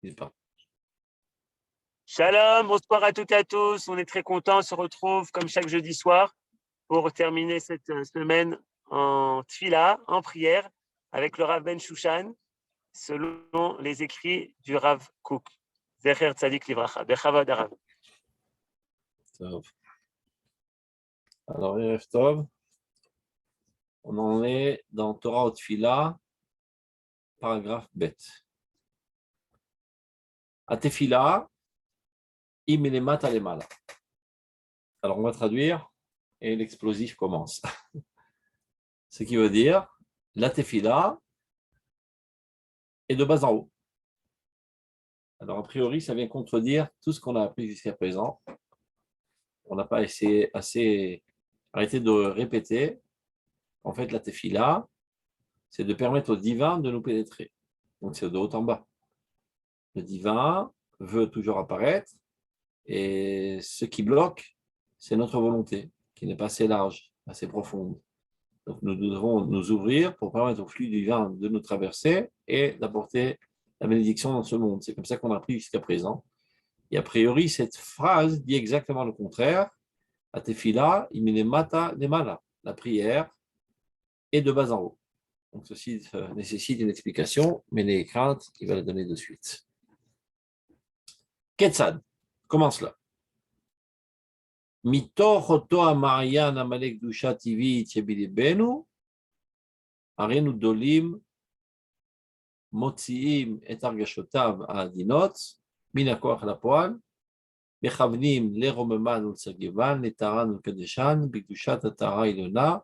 N'hésite pas. Shalom, bonsoir à toutes et à tous. On est très contents. On se retrouve comme chaque jeudi soir pour terminer cette semaine en tfila, en prière, avec le Rav Ben Shushan, selon les écrits du Rav Kook. Zecher Tzadik Livracha. Bechavod Arav. Alors, Erev Tov, on en est dans Torah Tfila, paragraphe bet. Atefila, imelemat alemala. Alors, on va traduire et l'explosif commence. Ce qui veut dire, la tefila est de bas en haut. Alors, a priori, ça vient contredire tout ce qu'on a appris jusqu'à présent. On n'a pas arrêté de répéter. En fait, la tefila, c'est de permettre au divin de nous pénétrer. Donc, c'est de haut en bas. Le divin veut toujours apparaître et ce qui bloque, c'est notre volonté, qui n'est pas assez large, assez profonde. Donc, nous devons nous ouvrir pour permettre au flux divin de nous traverser et d'apporter la bénédiction dans ce monde. C'est comme ça qu'on a appris jusqu'à présent. Et a priori, cette phrase dit exactement le contraire. Atefila, imine mata lemala. La prière est de bas en haut. Donc, ceci nécessite une explication, mais les craintes, il va la donner de suite. Ketzad, comment cela? Mitoch oto amarian amalek dusha tivi tchebilibenu, arenu dolim, motziim et argashotav adinot, minakoach lapoal, מכוונים לרוממן ולסגבן, לטהרן ולקדשן, בקדושת הטהרה העליונה,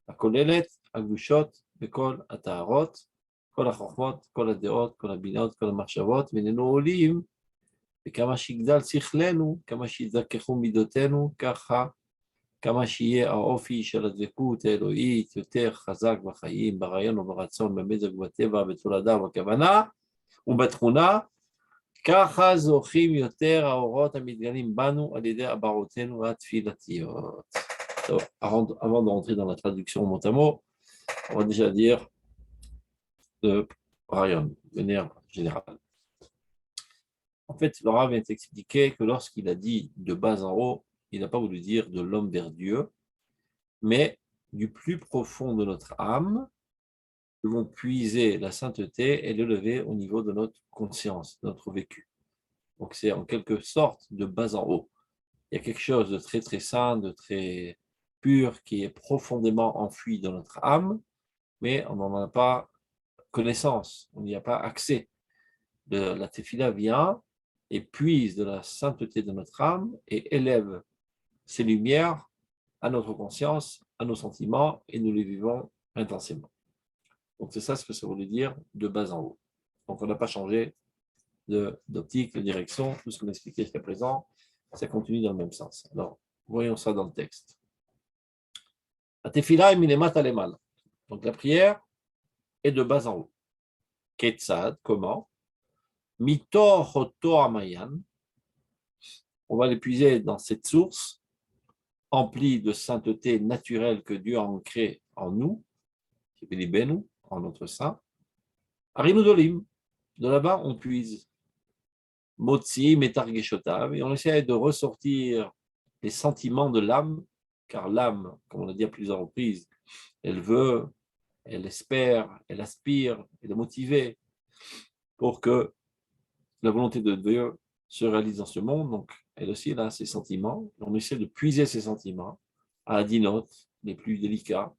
הכוללת הקדושות בכל הטהרות, כל החוכמות, כל הדעות, כל הבינות, כל המחשבות, ואיננו עולים, וכמה שיגדל שכלנו, כמה שיזכחו מידותינו, ככה, כמה שיהיה האופי של הדבקות האלוהית יותר חזק בחיים, ברעיון וברצון, במזג ובטבע, בתולדה ובכוונה, ובתכונה, ככה זוכים יותר האורות המתגלים בנו על ידי הבערותינו התפילתיות. Donc, avant de rentrer dans la traduction mot à mot, on va déjà dire de Rayon, de manière générale. En fait, Laura vient expliquer que lorsqu'il a dit de bas en haut, il n'a pas voulu dire de l'homme vers Dieu, mais du plus profond de notre âme, nous devons puiser la sainteté et l'élever au niveau de notre conscience, de notre vécu. Donc, c'est en quelque sorte de bas en haut. Il y a quelque chose de très, très saint, de très pur, qui est profondément enfoui dans notre âme, mais on n'en a pas connaissance, on n'y a pas accès. La tefila vient et puise de la sainteté de notre âme et élève ces lumières à notre conscience, à nos sentiments, et nous les vivons intensément. Donc, c'est ça ce que ça voulait dire de bas en haut. Donc, on n'a pas changé d'optique, de direction, tout ce qu'on a expliqué jusqu'à présent, ça continue dans le même sens. Alors, voyons ça dans le texte. Atefila eminemat alemal. Donc, la prière est de bas en haut. Ketzad, comment? Mitor oto amayan. On va l'épuiser dans cette source emplie de sainteté naturelle que Dieu a ancrée en nous, en notre sein. Arinudolim. De là-bas, on puise. Motzi, metargeshotav, et on essaie de ressortir les sentiments de l'âme, car l'âme, comme on l'a dit à plusieurs reprises, elle veut, elle espère, elle aspire, elle est motivée pour que la volonté de Dieu se réalise dans ce monde. Donc, elle aussi, elle a ses sentiments. On essaie de puiser ces sentiments à Adinot, les plus délicats.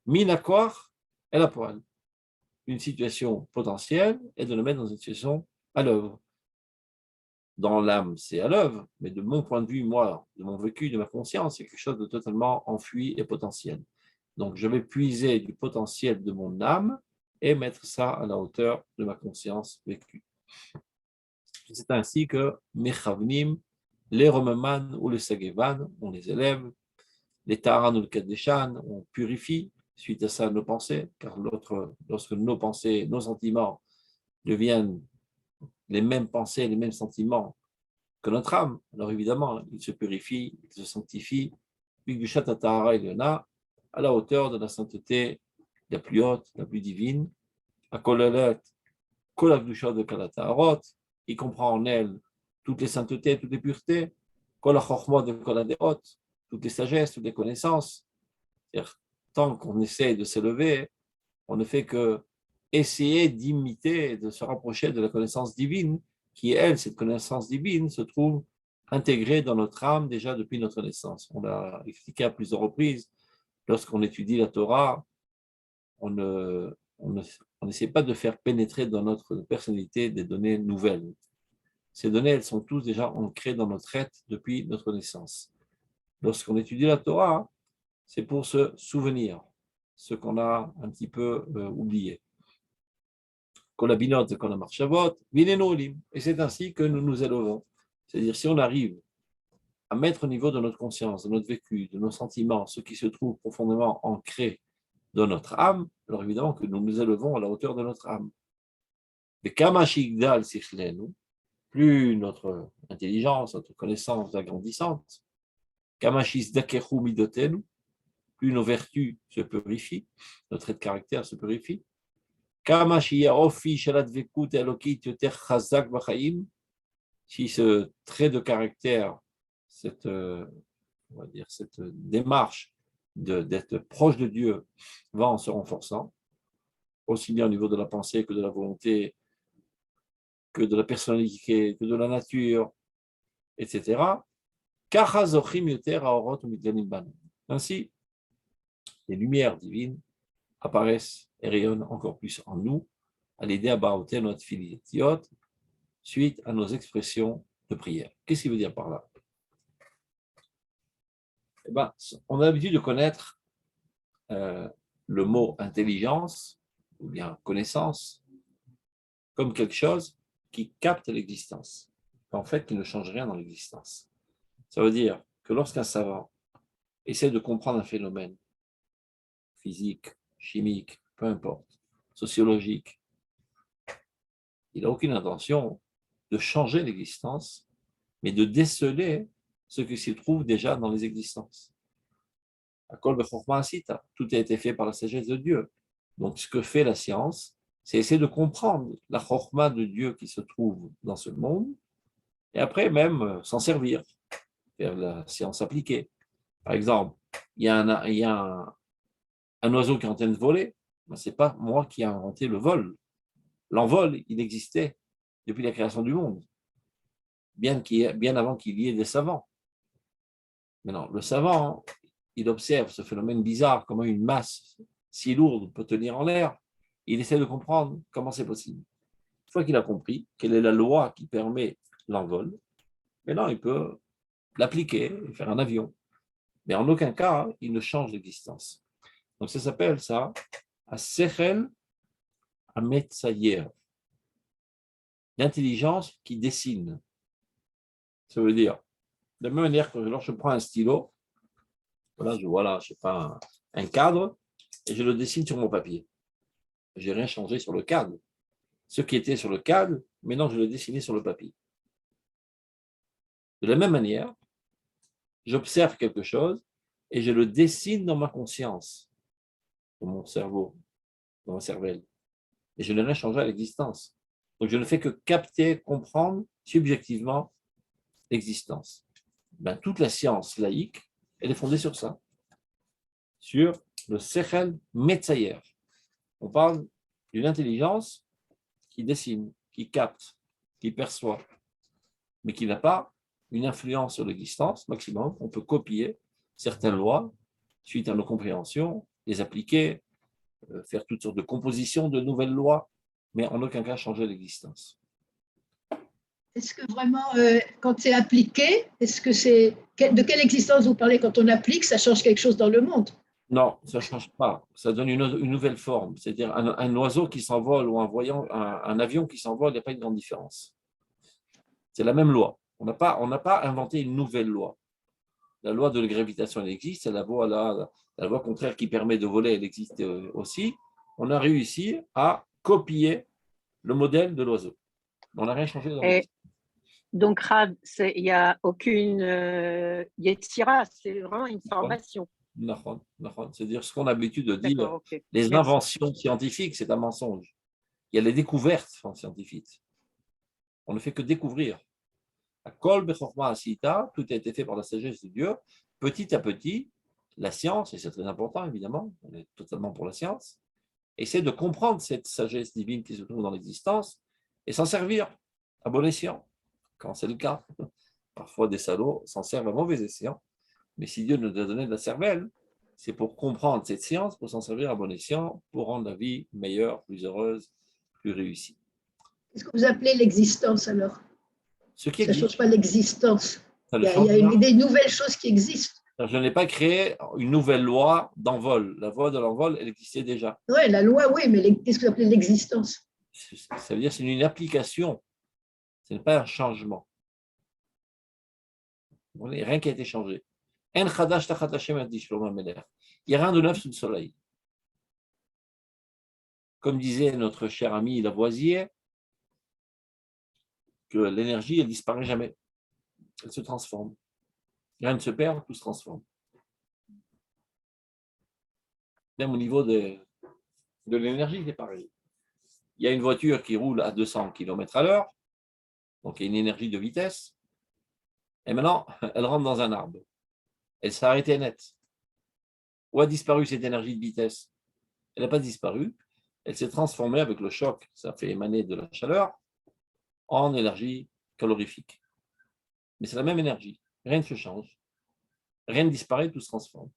Minakoar, elle a poil. Une situation potentielle et de le mettre dans une situation à l'œuvre. Dans l'âme, c'est à l'œuvre, mais de mon point de vue, moi, de mon vécu, de ma conscience, c'est quelque chose de totalement enfui et potentiel. Donc, je vais puiser du potentiel de mon âme et mettre ça à la hauteur de ma conscience vécue. C'est ainsi que Mechavnim, les Romaman ou les Sagevan, on les élève, les Taran ou le Kadeshan, on purifie suite à ça nos pensées, car lorsque nos pensées, nos sentiments deviennent les mêmes pensées, les mêmes sentiments que notre âme, alors évidemment, il se purifie, il se sanctifie, Bigdushat Tahara Eliona, à la hauteur de la sainteté la plus haute, la plus divine, Akolelet, Kolakdushat de Kalataharot, qui comprend en elle toutes les saintetés, toutes les puretés, kol ha-chokhmot ve kol ha-deot, toutes les sagesses, toutes les connaissances. C'est-à-dire, tant qu'on essaie de s'élever, on ne fait que essayer d'imiter, de se rapprocher de la connaissance divine, qui, elle, cette connaissance divine, se trouve intégrée dans notre âme déjà depuis notre naissance. On l'a expliqué à plusieurs reprises. Lorsqu'on étudie la Torah, on n'essaie pas de faire pénétrer dans notre personnalité des données nouvelles. Ces données, elles sont toutes déjà ancrées dans notre être depuis notre naissance. Lorsqu'on étudie la Torah, c'est pour se souvenir ce qu'on a un petit peu oublié. Et c'est ainsi que nous nous élevons. C'est-à-dire, si on arrive à mettre au niveau de notre conscience, de notre vécu, de nos sentiments, ce qui se trouve profondément ancré dans notre âme, alors évidemment que nous nous élevons à la hauteur de notre âme. Plus notre intelligence, notre connaissance va grandissante, plus nos vertus se purifient, notre trait de caractère se purifie, si ce trait de caractère, cette, on va dire, cette démarche d'être proche de Dieu va en se renforçant, aussi bien au niveau de la pensée que de la volonté, que de la personnalité, que de la nature, etc. Ainsi, les lumières divines apparaissent et rayonnent encore plus en nous, à l'idée à Baoté, notre filiotiot, suite à nos expressions de prière. Qu'est-ce qu'il veut dire par là? Eh ben, on a l'habitude de connaître le mot intelligence, ou bien connaissance, comme quelque chose qui capte l'existence, en fait, qui ne change rien dans l'existence. Ça veut dire que lorsqu'un savant essaie de comprendre un phénomène physique, chimique, peu importe, sociologique, il n'a aucune intention de changer l'existence, mais de déceler ce qui se trouve déjà dans les existences. Tout a été fait par la sagesse de Dieu. Donc, ce que fait la science, c'est essayer de comprendre la chorma de Dieu qui se trouve dans ce monde, et après même s'en servir, faire la science appliquée. Par exemple, il y a un oiseau qui est en train de voler, ben, ce n'est pas moi qui ai inventé le vol. L'envol, il existait depuis la création du monde, bien avant qu'il y ait des savants. Mais non, le savant, il observe ce phénomène bizarre, comment une masse si lourde peut tenir en l'air. Il essaie de comprendre comment c'est possible. Une fois qu'il a compris quelle est la loi qui permet l'envol, maintenant il peut l'appliquer et faire un avion. Mais en aucun cas, il ne change l'existence. Donc ça s'appelle ça, Sechel Ametzayer, l'intelligence qui dessine. Ça veut dire, de la même manière que lorsque je prends un stylo, voilà, je vois là, je sais pas, un cadre, et je le dessine sur mon papier. Je n'ai rien changé sur le cadre. Ce qui était sur le cadre, maintenant je le dessinais sur le papier. De la même manière, j'observe quelque chose et je le dessine dans ma conscience, dans mon cerveau, dans ma cervelle. Et je n'ai rien changé à l'existence. Donc je ne fais que capter, comprendre subjectivement l'existence. Ben, toute la science laïque, elle est fondée sur ça, sur le Sechel Metzayer. On parle d'une intelligence qui dessine, qui capte, qui perçoit, mais qui n'a pas une influence sur l'existence maximum. On peut copier certaines lois suite à nos compréhensions, les appliquer, faire toutes sortes de compositions de nouvelles lois, mais en aucun cas changer l'existence. Est-ce que vraiment, quand c'est appliqué, de quelle existence vous parlez quand on applique, ça change quelque chose dans le monde? Non, ça ne change pas. Ça donne une nouvelle forme. C'est-à-dire un oiseau qui s'envole ou un avion qui s'envole, il n'y a pas une grande différence. C'est la même loi. On n'a pas inventé une nouvelle loi. La loi de la gravitation, elle existe. La loi contraire qui permet de voler, elle existe aussi. On a réussi à copier le modèle de l'oiseau. On n'a rien changé dans le Donc, Rav, il n'y a aucune Yetzira, c'est vraiment une formation. C'est-à-dire ce qu'on a l'habitude de dire, okay. les Merci. inventions scientifiques, c'est un mensonge. Il y a les découvertes scientifiques. On ne fait que découvrir. Kol bechorma asita, tout a été fait par la sagesse de Dieu. Petit à petit, la science, et c'est très important évidemment, on est totalement pour la science, essaie de comprendre cette sagesse divine qui se trouve dans l'existence et s'en servir à bon escient, quand c'est le cas. Parfois, des salauds s'en servent à mauvais escient, mais si Dieu nous a donné de la cervelle, c'est pour comprendre cette science, pour s'en servir à bon escient, pour rendre la vie meilleure, plus heureuse, plus réussie. Qu'est-ce que vous appelez l'existence alors? Ce qui Ça ne change existe, pas l'existence. ça Il ne y a, change il y a rien. des nouvelles choses qui existent. Je n'ai pas créé une nouvelle loi d'envol. La loi de l'envol, elle existait déjà. Oui, la loi, oui, mais qu'est-ce que vous appelez l'existence? Ça veut dire que c'est une application, ce n'est pas un changement. Rien qui a été changé. En chadash tachat Hashem a dit Shlomo HaMelech. Il n'y a rien de neuf sous le soleil. Comme disait notre cher ami Lavoisier, que l'énergie, elle disparaît jamais. Elle se transforme. Rien ne se perd, tout se transforme. Même au niveau de l'énergie, c'est pareil. Il y a une voiture qui roule à 200 km/h, donc il y a une énergie de vitesse, et maintenant, elle rentre dans un arbre. Elle s'est arrêtée net. Où a disparu cette énergie de vitesse? Elle n'a pas disparu, elle s'est transformée avec le choc, ça fait émaner de la chaleur, en énergie calorifique. Mais c'est la même énergie, rien ne se change, rien ne disparaît, tout se transforme.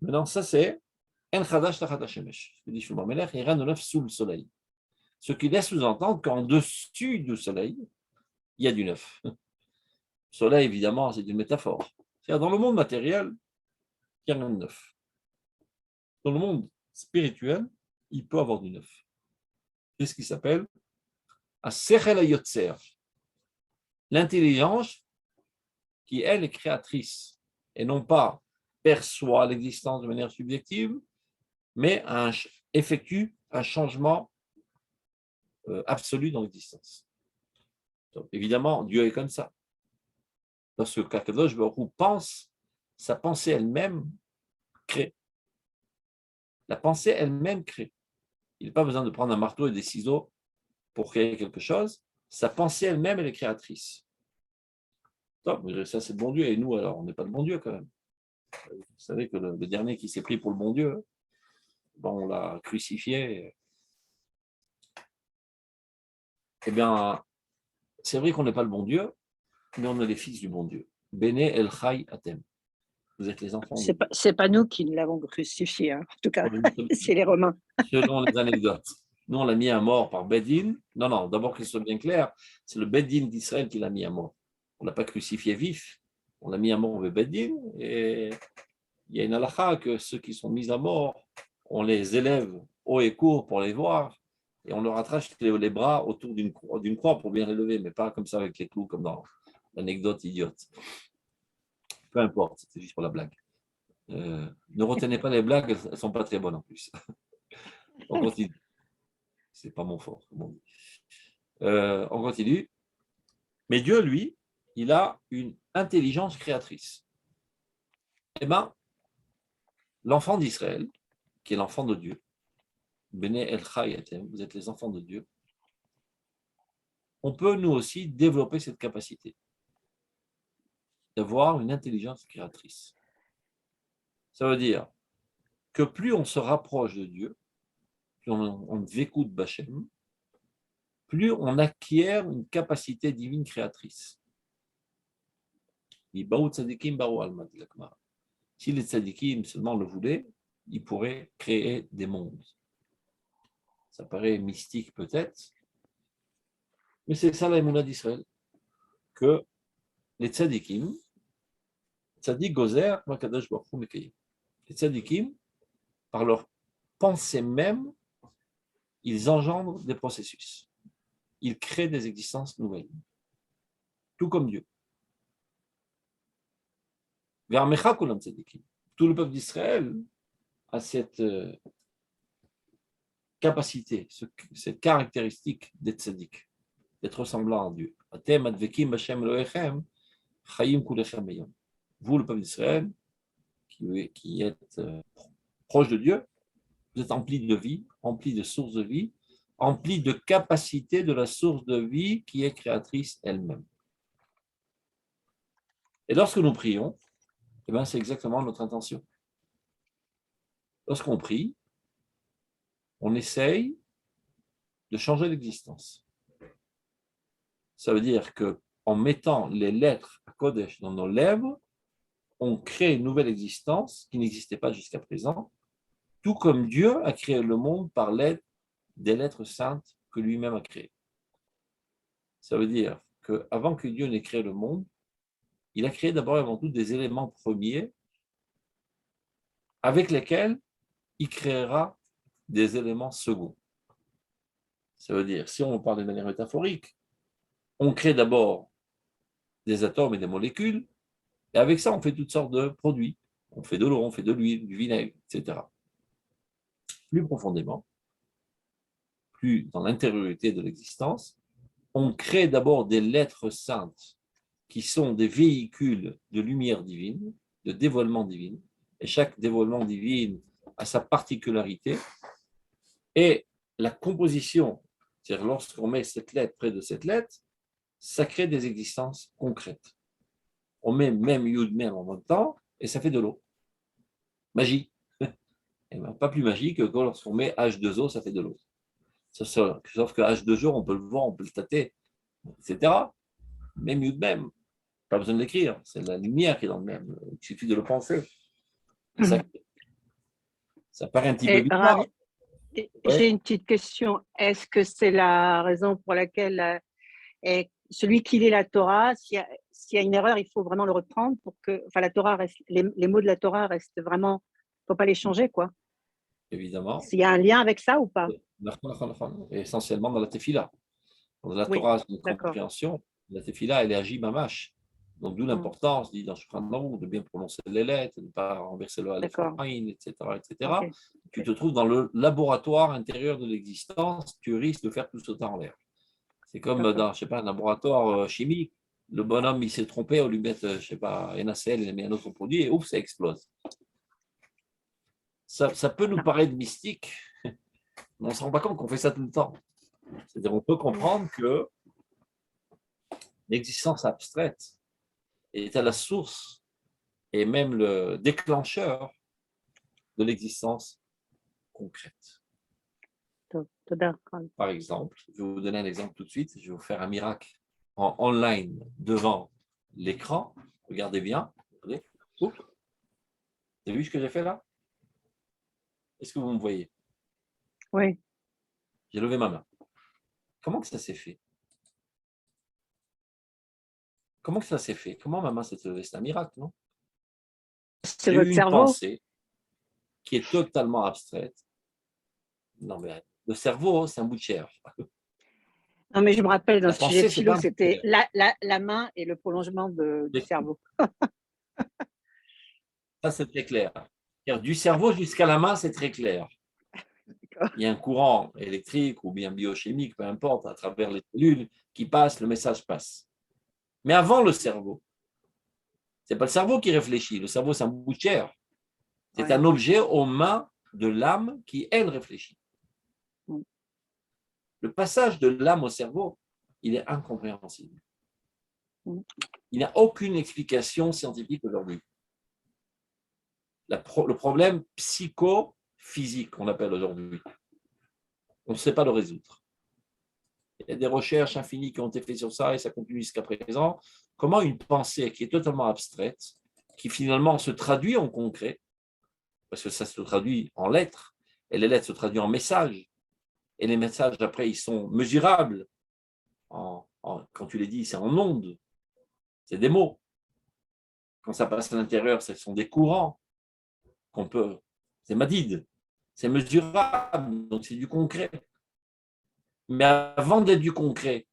Maintenant, ça c'est En chadash tachat hashemesh. Ce que dit Shlomo HaMelech, il n'y a rien de neuf sous le soleil. Ce qui laisse sous-entendre qu'en dessus du soleil, il y a du neuf. Le soleil, évidemment, c'est une métaphore. C'est-à-dire, dans le monde matériel, il n'y a rien de neuf. Dans le monde spirituel, il peut avoir du neuf. C'est ce qui s'appelle Asechel HaYotzer, l'intelligence qui, elle, est créatrice et non pas perçoit l'existence de manière subjective, mais effectue un changement absolu dans l'existence. Donc, évidemment, Dieu est comme ça. Parce que Kadosh Baruch Hu pense, sa pensée elle-même crée. La pensée elle-même crée. Il n'a pas besoin de prendre un marteau et des ciseaux pour créer quelque chose. Sa pensée elle-même, elle est créatrice. Donc, ça, c'est le bon Dieu. Et nous, alors, on n'est pas le bon Dieu quand même. Vous savez que le dernier qui s'est pris pour le bon Dieu, bon, on l'a crucifié. Eh bien, c'est vrai qu'on n'est pas le bon Dieu, mais on est les fils du bon Dieu. Bene El Chai Atem. Vous êtes les enfants. C'est pas nous qui l'avons crucifié, hein. En tout cas, c'est les Romains. Selon les anecdotes. Nous, on l'a mis à mort par Bedin. Non, d'abord qu'il soit bien clair, c'est le Bedin d'Israël qui l'a mis à mort. On ne l'a pas crucifié vif, on l'a mis à mort au Bedin. Et il y a une halakha que ceux qui sont mis à mort, on les élève haut et court pour les voir, et on leur attache les bras autour d'une croix pour bien les lever, mais pas comme ça avec les clous, comme dans l'anecdote idiote. Peu importe, c'était juste pour la blague. Ne retenez pas les blagues, elles ne sont pas très bonnes en plus. On continue. C'est pas mon fort. On continue. Mais Dieu, lui, il a une intelligence créatrice. Eh bien, l'enfant d'Israël, qui est l'enfant de Dieu, Bene El Chayatem, vous êtes les enfants de Dieu, on peut nous aussi développer cette capacité d'avoir une intelligence créatrice. Ça veut dire que plus on se rapproche de Dieu, plus on écoute Bachem, plus on acquiert une capacité divine créatrice. Si les tzadikim seulement le voulaient, ils pourraient créer des mondes. Ça paraît mystique peut-être, mais c'est ça l'émouna d'Israël, que les tzadikim, tzadik gozer, makadosh baruch hu mekayem. Les tzadikim, par leur pensée même, ils engendrent des processus. Ils créent des existences nouvelles, tout comme Dieu. Tout le peuple d'Israël a cette capacité, cette caractéristique d'être tzaddik, d'être ressemblant à Dieu. Vous, le peuple d'Israël, qui êtes proche de Dieu, vous êtes empli de vie, empli de sources de vie, empli de capacité de la source de vie qui est créatrice elle-même. Et lorsque nous prions, eh bien, c'est exactement notre intention. Lorsqu'on prie, on essaye de changer l'existence. Ça veut dire qu'en mettant les lettres à Kodesh dans nos lèvres, on crée une nouvelle existence qui n'existait pas jusqu'à présent, tout comme Dieu a créé le monde par l'aide des lettres saintes que lui-même a créées. Ça veut dire qu'avant que Dieu n'ait créé le monde, il a créé d'abord et avant tout des éléments premiers avec lesquels il créera des éléments seconds. Ça veut dire, si on parle de manière métaphorique, on crée d'abord des atomes et des molécules, et avec ça, on fait toutes sortes de produits. On fait de l'eau, on fait de l'huile, du vinaigre, etc. Plus profondément, plus dans l'intériorité de l'existence, on crée d'abord des lettres saintes qui sont des véhicules de lumière divine, de dévoilement divin, et chaque dévoilement divin a sa particularité, et la composition, c'est-à-dire lorsqu'on met cette lettre près de cette lettre, ça crée des existences concrètes. On met même Yud même en même temps, et ça fait de l'eau. Magie. Et ben, pas plus magique que lorsqu'on met H2O, ça fait de l'eau. Sauf que H2O, on peut le voir, on peut le tâter, etc. Même Yud même, pas besoin de l'écrire, c'est la lumière qui est dans le même, il suffit de le penser. Ça paraît un petit peu bizarre. J'ai une petite question. Est-ce que c'est la raison pour laquelle celui qui lit la Torah, s'il y a une erreur, il faut vraiment le reprendre pour que, enfin, la Torah reste, les mots de la Torah restent vraiment, il ne faut pas les changer, quoi. Évidemment. S'il y a un lien avec ça ou pas? Essentiellement dans la tefila. Dans la Torah, c'est une compréhension. La tefila, elle est agi mamash. Donc, d'où l'importance, dit dans Shulchan Aruch, de bien prononcer les lettres, de ne pas renverser le aleph en aïn, etc. Okay. Tu te trouves dans le laboratoire intérieur de l'existence, tu risques de faire tout sauter en l'air. C'est comme dans, je sais pas, un laboratoire chimique. Le bonhomme, il s'est trompé, on lui met, je sais pas, NaCl, il met un autre produit et ouf, ça explose. Ça peut nous paraître mystique, mais on ne se rend pas compte qu'on fait ça tout le temps. C'est-à-dire, on peut comprendre que l'existence abstraite est à la source et même le déclencheur de l'existence concrète. Par exemple, je vais vous donner un exemple tout de suite, je vais vous faire un miracle en online devant l'écran. Regardez bien. Regardez. Vous avez vu ce que j'ai fait là? Est-ce que vous me voyez? Oui. J'ai levé ma main. Comment que ça s'est fait? Comment que ça s'est fait? Comment ma main s'est levée? C'est un miracle, non? C'est votre cerveau. Pensée qui est totalement abstraite. Non, mais le cerveau, c'est un bout de chair. Non, mais je me rappelle, dans ce sujet de philo, c'était la main et le prolongement du cerveau. Ça, c'est très clair. Du cerveau jusqu'à la main, c'est très clair. Il y a un courant électrique ou bien biochimique, peu importe, à travers les cellules qui passe, le message passe. Mais avant le cerveau, ce n'est pas le cerveau qui réfléchit. Le cerveau, c'est un bout de chair. C'est un objet aux mains de l'âme qui, elle, réfléchit. Le passage de l'âme au cerveau, il est incompréhensible. Il n'y a aucune explication scientifique aujourd'hui. Le problème psychophysique qu'on appelle aujourd'hui, on ne sait pas le résoudre. Il y a des recherches infinies qui ont été faites sur ça et ça continue jusqu'à présent. Comment une pensée qui est totalement abstraite, qui finalement se traduit en concret, parce que ça se traduit en lettres, et les lettres se traduisent en messages, et les messages, après, ils sont mesurables. Quand tu les dis, c'est en ondes, c'est des mots. Quand ça passe à l'intérieur, ce sont des courants qu'on peut. C'est madide, c'est mesurable, donc c'est du concret. Mais avant d'être du concret,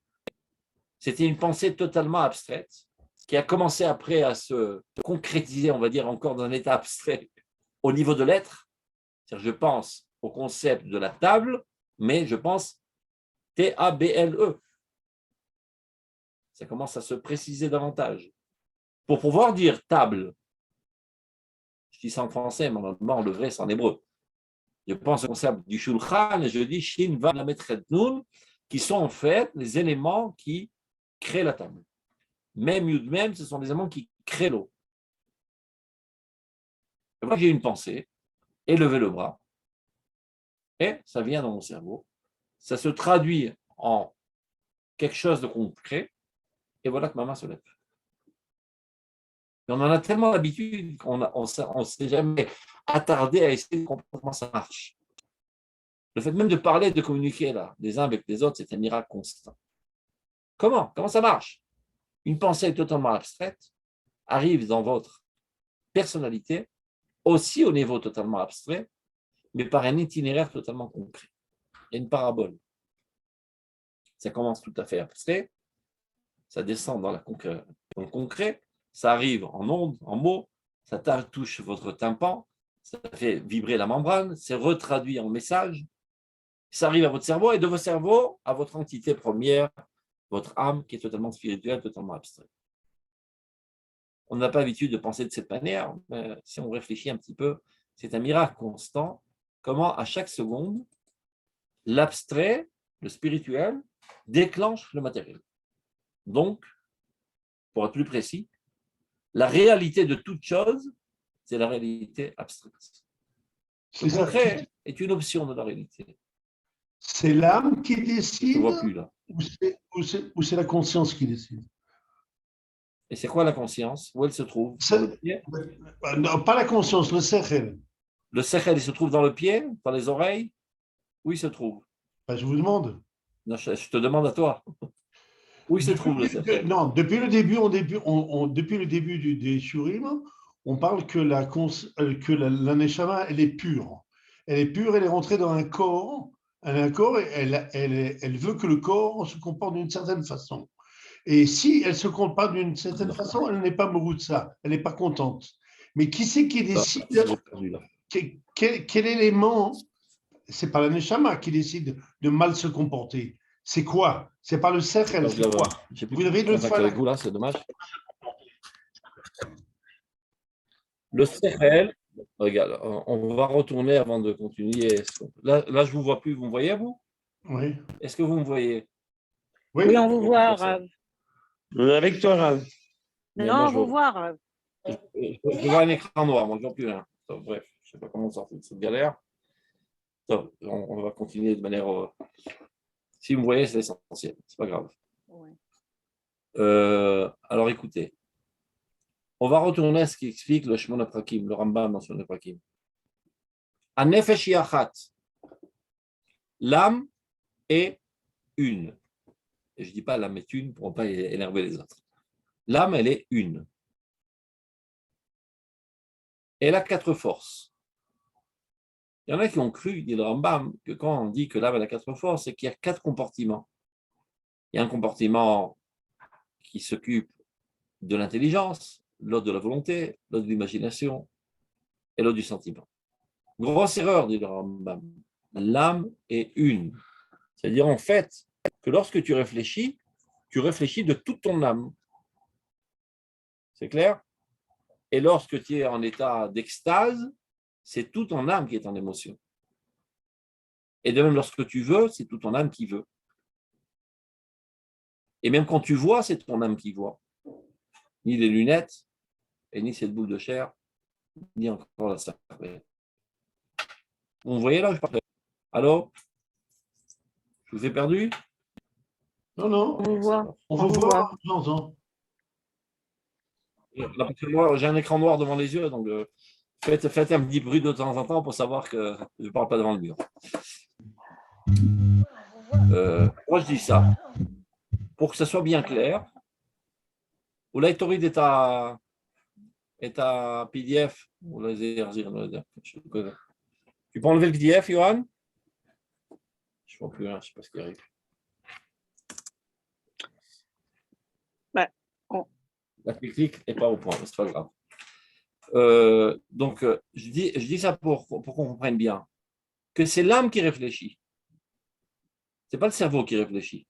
c'était une pensée totalement abstraite qui a commencé après à se concrétiser, on va dire, encore dans un état abstrait au niveau de l'être. C'est-à-dire, je pense au concept de la table, mais je pense T-A-B-L-E. Ça commence à se préciser davantage. Pour pouvoir dire table, je dis ça en français, mais normalement, le vrai, c'est en hébreu. Je pense au concept du Shulchan et je dis Shin, Vav, Lamed, Chet, Nun, qui sont en fait les éléments qui créent la table. Même Yud, même, ce sont les éléments qui créent l'eau. Moi, j'ai une pensée, élever le bras, et ça vient dans mon cerveau, ça se traduit en quelque chose de concret, et voilà que ma main se lève. Et on en a tellement l'habitude qu'on ne s'est jamais attardé à essayer de comprendre comment ça marche. Le fait même de parler, de communiquer là, les uns avec les autres, c'est un miracle constant. Comment ça marche? Une pensée totalement abstraite arrive dans votre personnalité, aussi au niveau totalement abstrait, mais par un itinéraire totalement concret. Il y a une parabole. Ça commence tout à fait abstrait, ça descend dans le concret, ça arrive en ondes, en mots, ça touche votre tympan, ça fait vibrer la membrane, c'est retraduit en message, ça arrive à votre cerveau, et de votre cerveau à votre entité première, votre âme qui est totalement spirituelle, totalement abstraite. On n'a pas l'habitude de penser de cette manière, mais si on réfléchit un petit peu, c'est un miracle constant, comment à chaque seconde, l'abstrait, le spirituel, déclenche le matériel. Donc, pour être plus précis, la réalité de toute chose, c'est la réalité abstraite. Le concret est une option de la réalité. C'est l'âme qui Je décide ne vois plus là. ou c'est la conscience qui décide? Et c'est quoi la conscience? Où elle se trouve? Ça- Dans le pied? Non, pas la conscience, le sechel. Le sechel, il se trouve dans le pied, dans les oreilles? Où il se trouve? Ben, je vous demande. Non, je te demande à toi. Où il se trouve le sechel? Non, depuis le début, depuis le début des shurim, on parle que la neshama, elle est pure. Elle est pure, elle est rentrée dans un corps. Elle a un corps et elle veut que le corps se comporte d'une certaine façon. Et si elle se comporte d'une certaine façon, elle n'est pas mourutsa, elle n'est pas contente. Mais qui c'est qui décide? J'ai perdu là. Quel élément? C'est pas la neshama qui décide de mal se comporter. C'est quoi? C'est pas le sechel, c'est quoi? J'ai Vous avez contact avec vous là, c'est dommage. Le sechel, regarde, on va retourner avant de continuer. Là, je ne vous vois plus. Vous me voyez, vous? Oui. Est-ce que vous me voyez? Oui, on vous voit, Rav. On est avec toi, Rav. Mais Non, moi, on vous voit, Rav. je vois un écran noir, moi je ne vois plus rien. Donc, bref, je ne sais pas comment sortir de cette galère. Donc, on va continuer de manière. Si vous me voyez, c'est l'essentiel, c'est pas grave. Ouais. Alors écoutez, on va retourner à ce qui explique le Shmona Prakim, le Rambam dans Shmona Prakim. Anefesh yachat, l'âme est une. Et je ne dis pas l'âme est une pour ne pas énerver les autres. L'âme, elle est une. Elle a 4 forces. Il y en a qui ont cru, dit le Rambam, que quand on dit que l'âme a 4 forces, c'est qu'il y a 4 comportements. Il y a un comportement qui s'occupe de l'intelligence, l'autre de la volonté, l'autre de l'imagination et l'autre du sentiment. Grosse erreur, dit le Rambam. L'âme est une. C'est-à-dire en fait que lorsque tu réfléchis de toute ton âme. C'est clair? Et lorsque tu es en état d'extase, c'est toute ton âme qui est en émotion. Et de même, lorsque tu veux, c'est toute ton âme qui veut. Et même quand tu vois, c'est ton âme qui voit. Ni les lunettes, et ni cette boule de chair, ni encore la cervelle. Vous voyez là, je parle. Alors, je vous ai perdu? Non, non. On vous voit. On vous voit, j'entends. Parce que moi, j'ai un écran noir devant les yeux, donc faites un petit bruit de temps en temps pour savoir que je ne parle pas devant le mur. Moi, je dis ça. Pour que ça soit bien clair, אולי תוריד את ה-PDF, אולי זה יחזיר, לא יודע. Tu peux enlever le PDF, Johan? Je ne vois plus rien, je ne sais pas ce qui arrive. La clic n'est pas au point, mais ce n'est pas grave. Donc, je dis ça pour qu'on comprenne bien que c'est l'âme qui réfléchit. Ce n'est pas le cerveau qui réfléchit.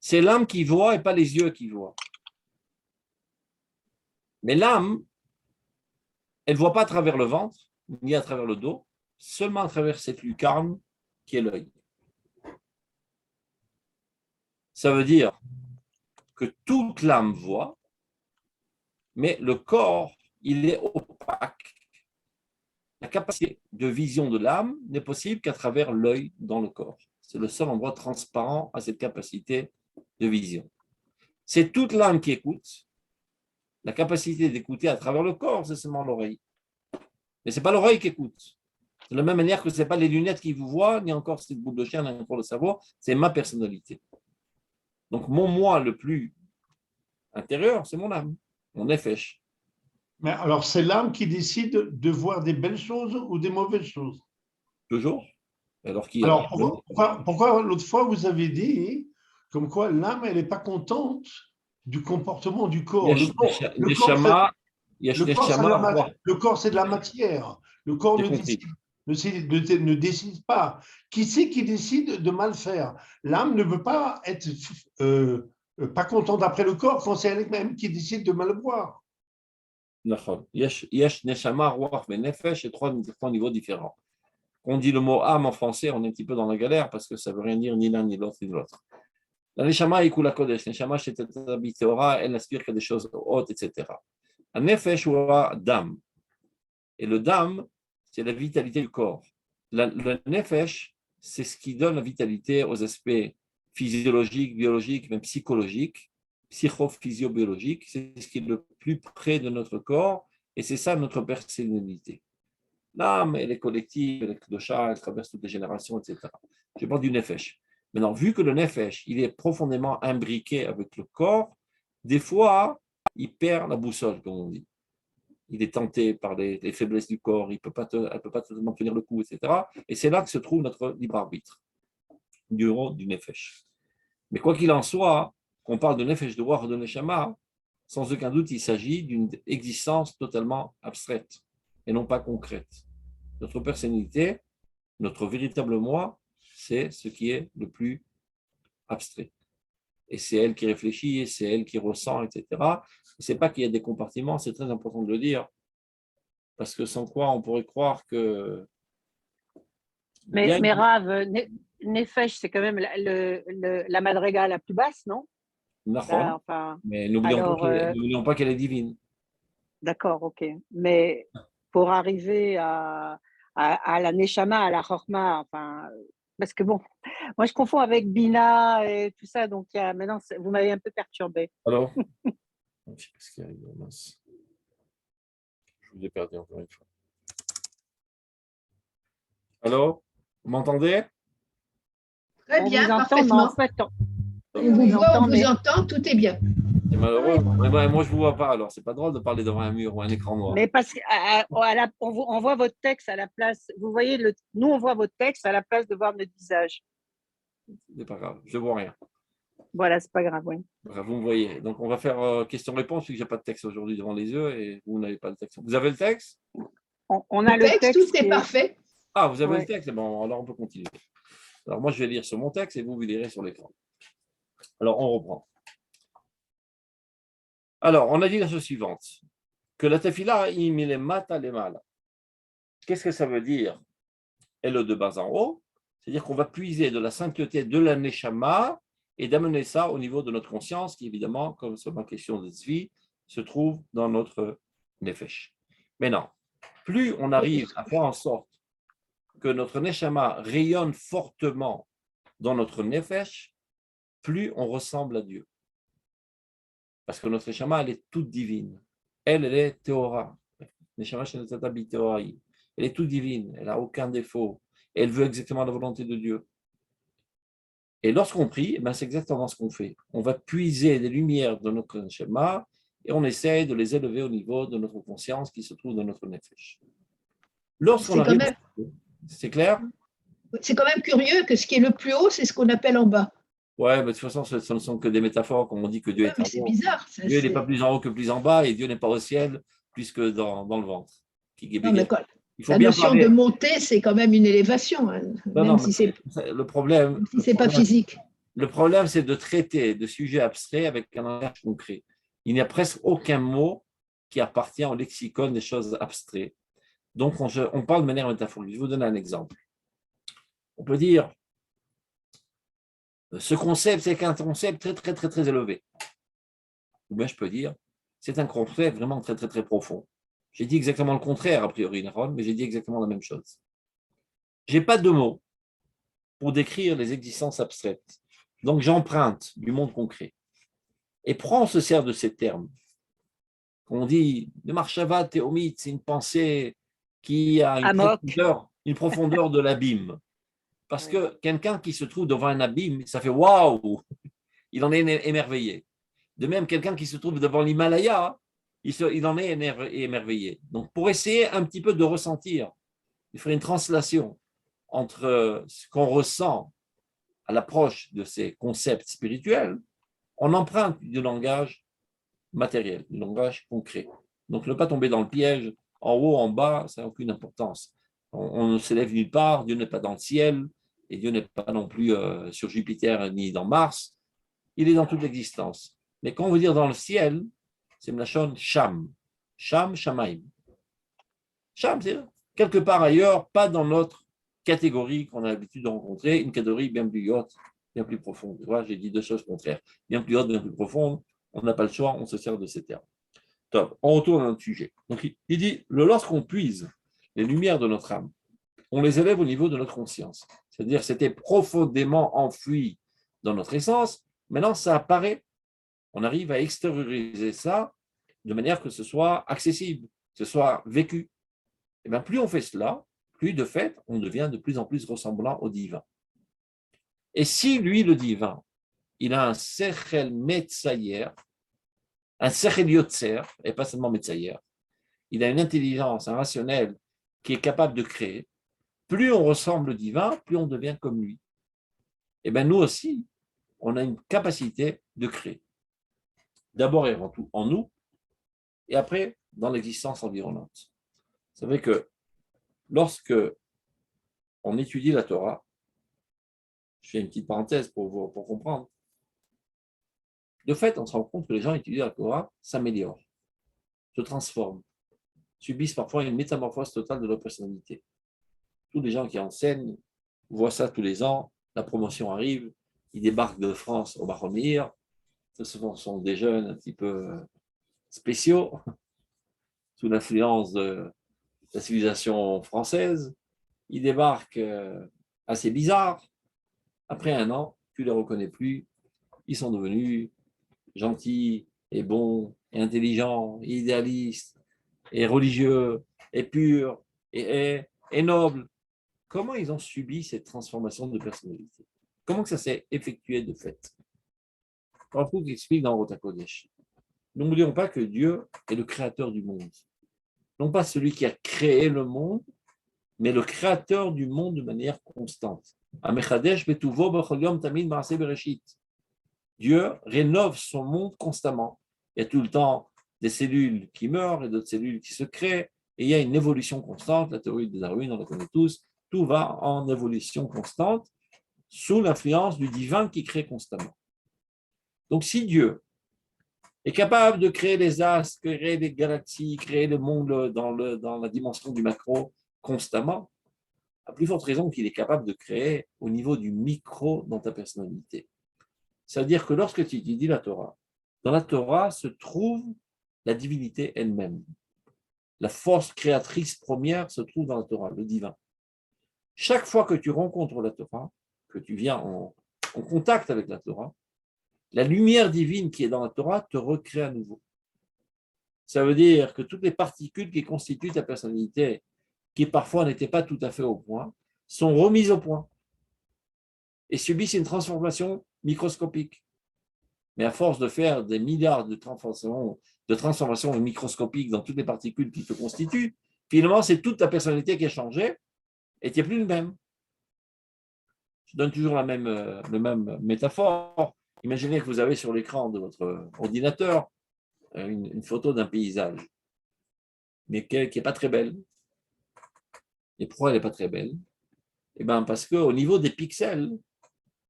C'est l'âme qui voit et pas les yeux qui voient. Mais l'âme, elle ne voit pas à travers le ventre, ni à travers le dos. seulement à travers cette lucarne qui est l'œil. Ça veut dire que toute l'âme voit, mais le corps, il est opaque. La capacité de vision de l'âme n'est possible qu'à travers l'œil dans le corps. C'est le seul endroit transparent à cette capacité de vision. C'est toute l'âme qui écoute. La capacité d'écouter à travers le corps, c'est seulement l'oreille. Mais ce n'est pas l'oreille qui écoute. De la même manière que ce n'est pas les lunettes qui vous voient, ni encore cette boule de chien, ni encore le cerveau, c'est ma personnalité. Donc, mon moi le plus intérieur, c'est mon âme, mon nefesh. Mais alors, c'est l'âme qui décide de voir des belles choses ou des mauvaises choses. Toujours. Alors, pourquoi l'autre fois, vous avez dit comme quoi l'âme, elle n'est pas contente du comportement du corps. Le corps, c'est de la matière. Le corps ne décide pas. Qui c'est qui décide de mal faire? L'âme ne veut pas être pas contente après le corps quand c'est elle-même qui décide de mal voir. Yesh neshama, ruach et nefesh, c'est trois niveaux différents. Quand on dit le mot âme en français, on est un petit peu dans la galère parce que ça ne veut rien dire ni l'un ni l'autre ni l'autre. La neshama est la kodesh. Neshama, c'est la bitéora, elle n'aspire que des choses hautes, etc. La nefesh ou dam. Et le dam, c'est la vitalité du corps. Le nefesh, c'est ce qui donne la vitalité aux aspects physiologiques, biologiques, même psychologiques, psychophysiobiologiques. C'est ce qui est le plus près de notre corps et c'est ça notre personnalité. L'âme, elle est collective, elle est kdosha, elle traverse toutes les générations, etc. Je parle du nefesh. Maintenant, vu que le nefesh, il est profondément imbriqué avec le corps, des fois, il perd la boussole, comme on dit. Il est tenté par les faiblesses du corps, elle ne peut pas totalement tenir le coup, etc. Et c'est là que se trouve notre libre arbitre, du nefesh. Mais quoi qu'il en soit, qu'on parle de nefesh, de ruach, de neshama, sans aucun doute, il s'agit d'une existence totalement abstraite et non pas concrète. Notre personnalité, notre véritable moi, c'est ce qui est le plus abstrait. Et c'est elle qui réfléchit, et c'est elle qui ressent, etc. Ce n'est pas qu'il y a des compartiments, c'est très important de le dire, parce que sans quoi on pourrait croire que… Mais Rav, Nefesh, c'est quand même la madriga la plus basse, non? Mais n'oublions pas qu'elle est divine. D'accord, ok. Mais pour arriver à la Neshama, à la Chorma, parce que bon, moi je confonds avec Bina et tout ça, donc maintenant vous m'avez un peu perturbé. Alors, je ne sais pas ce qui arrive, mince. Je vous ai perdu encore une fois. Alors, vous m'entendez? Très bien, parfaitement. On vous voit, on vous entend, tout est bien. C'est malheureux. Moi, je ne vous vois pas, alors c'est pas drôle de parler devant un mur ou un écran noir. Mais parce qu'on voit votre texte à la place, vous voyez, nous on voit votre texte à la place de voir notre visage. C'est pas grave, je ne vois rien. Voilà, c'est pas grave, oui. Vous me voyez. Donc, on va faire question-réponse, puisque je n'ai pas de texte aujourd'hui devant les yeux et vous n'avez pas le texte. Vous avez le texte? On a le texte. Tout est parfait. Ah, vous avez le texte? Bon, alors on peut continuer. Alors, moi, je vais lire sur mon texte et vous lirez sur l'écran. Alors, on reprend. Alors, on a dit la chose suivante, que la tefila, il est mata le mal. Qu'est-ce que ça veut dire? Elle de bas en haut, c'est-à-dire qu'on va puiser de la sainteté de la neshama et d'amener ça au niveau de notre conscience, qui évidemment, comme c'est ma question de Tzvi, se trouve dans notre nefesh. Maintenant, plus on arrive à faire en sorte que notre neshama rayonne fortement dans notre nefesh, plus on ressemble à Dieu. Parce que notre neshama, elle est toute divine. Elle est théora. Neshama shenatata théorai. Elle est toute divine. Elle n'a aucun défaut. Elle veut exactement la volonté de Dieu. Et lorsqu'on prie, c'est exactement ce qu'on fait. On va puiser des lumières de notre neshama et on essaye de les élever au niveau de notre conscience qui se trouve dans notre nefesh. Lorsqu'on arrive, c'est clair? C'est quand même curieux que ce qui est le plus haut, c'est ce qu'on appelle en bas. Ouais, mais de toute façon, ce ne sont que des métaphores, comme on dit que Dieu est en haut. C'est bizarre. Dieu n'est pas plus en haut que plus en bas, et Dieu n'est pas au ciel plus que dans le ventre. La notion de monter, c'est quand même une élévation, hein, non, si c'est pas physique. Le problème, c'est de traiter de sujets abstraits avec un langage concret. Il n'y a presque aucun mot qui appartient au lexicon des choses abstraites. Donc, on parle de manière métaphorique. Je vais vous donner un exemple. On peut dire, ce concept, c'est un concept très, très, très, très élevé. Ou bien je peux dire, c'est un concept vraiment très, très, très profond. J'ai dit exactement le contraire, a priori, mais j'ai dit exactement la même chose. Je n'ai pas de mots pour décrire les existences abstraites. Donc, j'emprunte du monde concret. Et on se sert de ces termes. On dit, le marshava théomite, c'est une pensée qui a une profondeur de l'abîme. Parce que quelqu'un qui se trouve devant un abîme, ça fait waouh, il en est émerveillé. De même, quelqu'un qui se trouve devant l'Himalaya, il en est émerveillé. Donc, pour essayer un petit peu de ressentir, il ferait une translation entre ce qu'on ressent à l'approche de ces concepts spirituels, on emprunte du langage matériel, du langage concret. Donc, ne pas tomber dans le piège, en haut, en bas, ça n'a aucune importance. On ne s'élève nulle part, Dieu n'est pas dans le ciel, et Dieu n'est pas non plus sur Jupiter ni dans Mars, il est dans toute l'existence. Mais quand on veut dire dans le ciel, c'est Mlachon Sham. Sham, Shamaim. Sham, c'est quelque part ailleurs, pas dans notre catégorie qu'on a l'habitude de rencontrer, une catégorie bien plus haute, bien plus profonde. Tu vois, j'ai dit deux choses contraires. Bien plus haute, bien plus profonde, on n'a pas le choix, on se sert de ces termes. Top, on retourne à notre sujet. Donc, il dit, lorsqu'on puise les lumières de notre âme, on les élève au niveau de notre conscience. C'est-à-dire, c'était profondément enfoui dans notre essence, maintenant ça apparaît. On arrive à extérioriser ça de manière que ce soit accessible, que ce soit vécu. Et bien, plus on fait cela, plus de fait, on devient de plus en plus ressemblant au divin. Et si lui, le divin, il a un sechel metzayer, un sechel yotzer, et pas seulement metzayer, il a une intelligence, un rationnel qui est capable de créer, plus on ressemble au divin, plus on devient comme lui. Et bien, nous aussi, on a une capacité de créer. D'abord et avant tout en nous, et après dans l'existence environnante. Vous savez que lorsque on étudie la Torah, je fais une petite parenthèse pour comprendre, de fait, on se rend compte que les gens étudient la Torah s'améliorent, se transforment, subissent parfois une métamorphose totale de leur personnalité. Tous les gens qui enseignent voient ça tous les ans, la promotion arrive, ils débarquent de France au Baromir, ce sont des jeunes un petit peu spéciaux, sous l'influence de la civilisation française, ils débarquent assez bizarres. Après un an, tu ne les reconnais plus, ils sont devenus gentils et bons et intelligents, et idéalistes et religieux et purs et nobles. Comment ils ont subi cette transformation de personnalité? Comment que ça s'est effectué de fait? Rav Kook explique dans Rota Kodesh. N'oublions pas que Dieu est le créateur du monde. Non pas celui qui a créé le monde, mais le créateur du monde de manière constante. Dieu rénove son monde constamment. Il y a tout le temps des cellules qui meurent et d'autres cellules qui se créent, et il y a une évolution constante. La théorie de Darwin, on la connaît tous, tout va en évolution constante sous l'influence du divin qui crée constamment. Donc si Dieu est capable de créer les astres, créer les galaxies, créer le monde dans la dimension du macro constamment, à plus forte raison qu'il est capable de créer au niveau du micro dans ta personnalité. C'est-à-dire que lorsque tu étudies la Torah, dans la Torah se trouve la divinité elle-même. La force créatrice première se trouve dans la Torah, le divin. Chaque fois que tu rencontres la Torah, que tu viens en contact avec la Torah, la lumière divine qui est dans la Torah te recrée à nouveau. Ça veut dire que toutes les particules qui constituent ta personnalité, qui parfois n'étaient pas tout à fait au point, sont remises au point et subissent une transformation microscopique. Mais à force de faire des milliards de transformations microscopiques dans toutes les particules qui te constituent, finalement, c'est toute ta personnalité qui a changé et tu n'es plus le même. Je donne toujours la même métaphore. Imaginez que vous avez sur l'écran de votre ordinateur une photo d'un paysage, mais qui n'est pas très belle. Et pourquoi elle n'est pas très belle? Eh bien, parce qu'au niveau des pixels,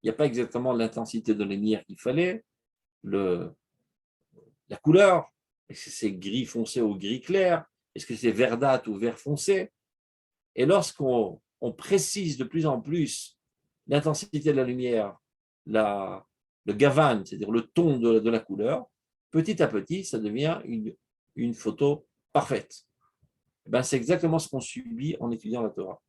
il n'y a pas exactement l'intensité de lumière qu'il fallait, la couleur, est-ce que c'est gris foncé ou gris clair? Est-ce que c'est verdâtre ou vert foncé? Et lorsqu'on précise de plus en plus l'intensité de la lumière, le gavan, c'est-à-dire le ton de la couleur, petit à petit, ça devient une photo parfaite. Ben, c'est exactement ce qu'on subit en étudiant la Torah.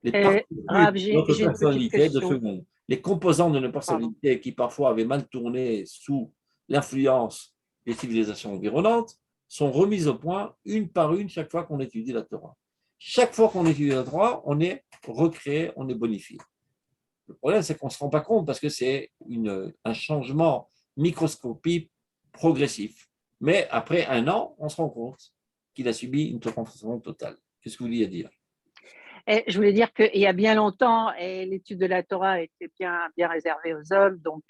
Les particules Rav, de notre j'ai une petite personnalité de question. second, les composants de notre Pardon. personnalité qui parfois avaient mal tourné sous l'influence des civilisations environnantes sont remises au point une par une chaque fois qu'on étudie la Torah. Chaque fois qu'on étudie la Torah, on est recréé, on est bonifié. Le problème, c'est qu'on ne se rend pas compte parce que c'est un changement microscopique progressif. Mais après un an, on se rend compte qu'il a subi une transformation totale. Qu'est-ce que vous vouliez dire? Et je voulais dire qu'il y a bien longtemps, l'étude de la Torah était bien réservée aux hommes. Donc,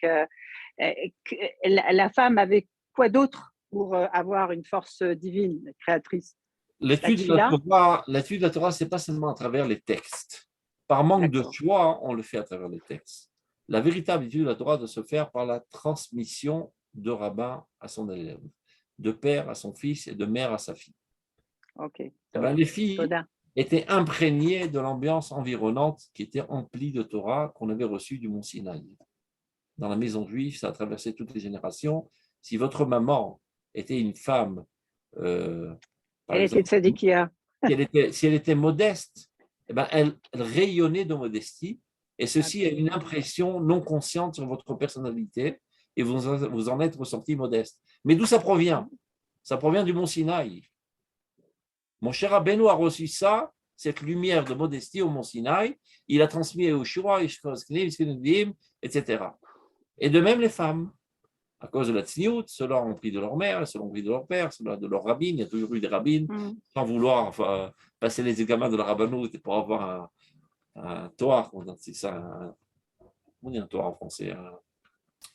la femme avait quoi d'autre pour avoir une force divine, créatrice? L'étude de la Torah, ce n'est pas seulement à travers les textes. Par manque de choix, on le fait à travers les textes. La véritable étude de la Torah doit se faire par la transmission de rabbin à son élève, de père à son fils et de mère à sa fille. Okay. Les filles étaient imprégnées de l'ambiance environnante qui était emplie de Torah qu'on avait reçue du mont Sinaï. Dans la maison juive, ça a traversé toutes les générations. Si votre maman était une femme, elle était tzadikia. si elle était modeste, eh ben, elle rayonnait de modestie, et ceci a une impression non consciente sur votre personnalité, et vous en êtes ressorti modeste. Mais d'où ça provient? Ça provient du mont Sinaï. Mon cher Rabbeinu a reçu ça, cette lumière de modestie au mont Sinaï, il a transmis au Shura, etc. Et de même les femmes, à cause de la tzniout, ceux-là ont pris de leur mère, ceux-là ont pris de leur père, ceux-là de leur rabbin, il y a toujours eu des rabbines, sans vouloir passer les examens de la rabbanout pour avoir un toar, c'est ça, on dit un toar en français,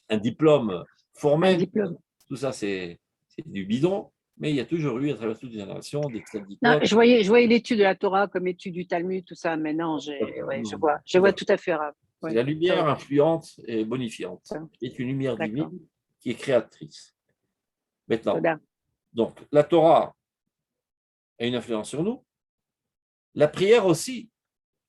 un diplôme formel. Un diplôme. Tout ça, c'est du bidon, mais il y a toujours eu, à travers toute les générations, des non, je voyais l'étude de la Torah comme étude du Talmud, tout ça, mais non, je vois tout à fait. Ouais. C'est la lumière influente et bonifiante. C'est une lumière divine qui est créatrice. Maintenant, donc, la Torah a une influence sur nous. La prière aussi,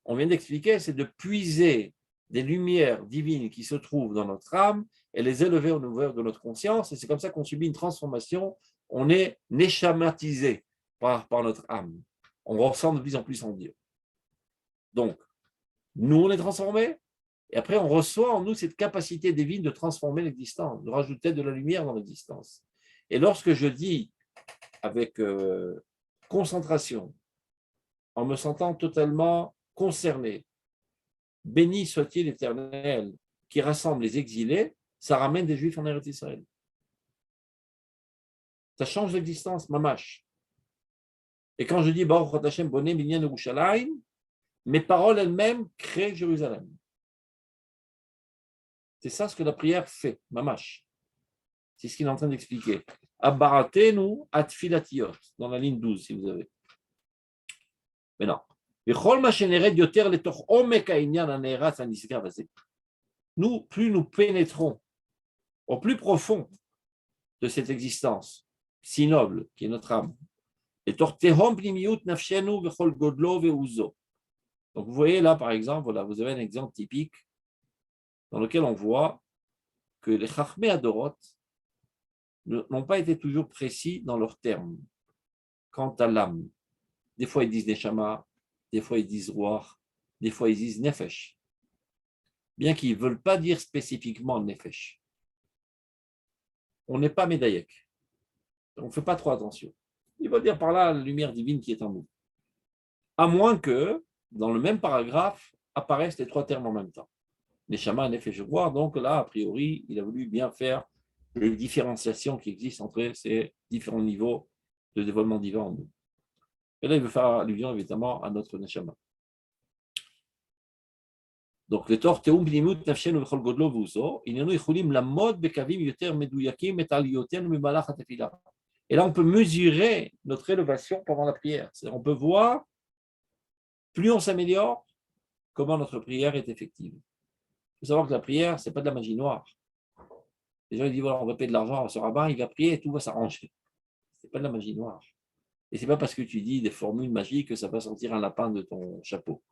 on vient d'expliquer, c'est de puiser des lumières divines qui se trouvent dans notre âme et les élever au niveau de notre conscience. Et c'est comme ça qu'on subit une transformation. On est néchamatisé par notre âme. On ressent de plus en plus en Dieu. Donc, nous, on est transformés. Et après, on reçoit en nous cette capacité divine de transformer l'existence, de rajouter de la lumière dans l'existence. Et lorsque je dis avec concentration, en me sentant totalement concerné, béni soit-il l'Éternel qui rassemble les exilés, ça ramène des Juifs en Eretz Israël. Ça change l'existence, mamash. Et quand je dis Baruch Hashem Boné Binyan Yerushalayim, mes paroles elles-mêmes créent Jérusalem. C'est ça ce que la prière fait, mamash. C'est ce qu'il est en train d'expliquer. Abaratenu atfilatiot, dans la ligne 12, si vous avez. Mais non. Nous, plus nous pénétrons au plus profond de cette existence si noble qui est notre âme, donc vous voyez là, par exemple, voilà, vous avez un exemple typique dans lequel on voit que les Chachmei Adorot n'ont pas été toujours précis dans leurs termes quant à l'âme. Des fois, ils disent Neshama, des fois, ils disent Ruach, des fois, ils disent Nefesh. Bien qu'ils ne veulent pas dire spécifiquement Nefesh. On n'est pas médaillek. On ne fait pas trop attention. Ils veulent dire par là la lumière divine qui est en nous. À moins que, dans le même paragraphe, apparaissent les trois termes en même temps. Neshama, Nefesh, Ruach. Donc là, a priori, il a voulu bien faire les différenciations qui existent entre ces différents niveaux de dévoilement divin en nous. Et là, il veut faire allusion évidemment à notre Neshama. Donc, le tor teum pnimut nafshenu v'chol godlo v'uzo, inenu yichulim lamod bekavim yoter meduyakim et aliyotenu mimalach hatefila. Et là, on peut mesurer notre élévation pendant la prière. On peut voir, plus on s'améliore, comment notre prière est effective. Il faut savoir que la prière, ce n'est pas de la magie noire. Les gens ils disent, voilà, on va payer de l'argent à ce rabbin, il va prier et tout va s'arranger. Ce n'est pas de la magie noire. Et ce n'est pas parce que tu dis des formules magiques que ça va sortir un lapin de ton chapeau.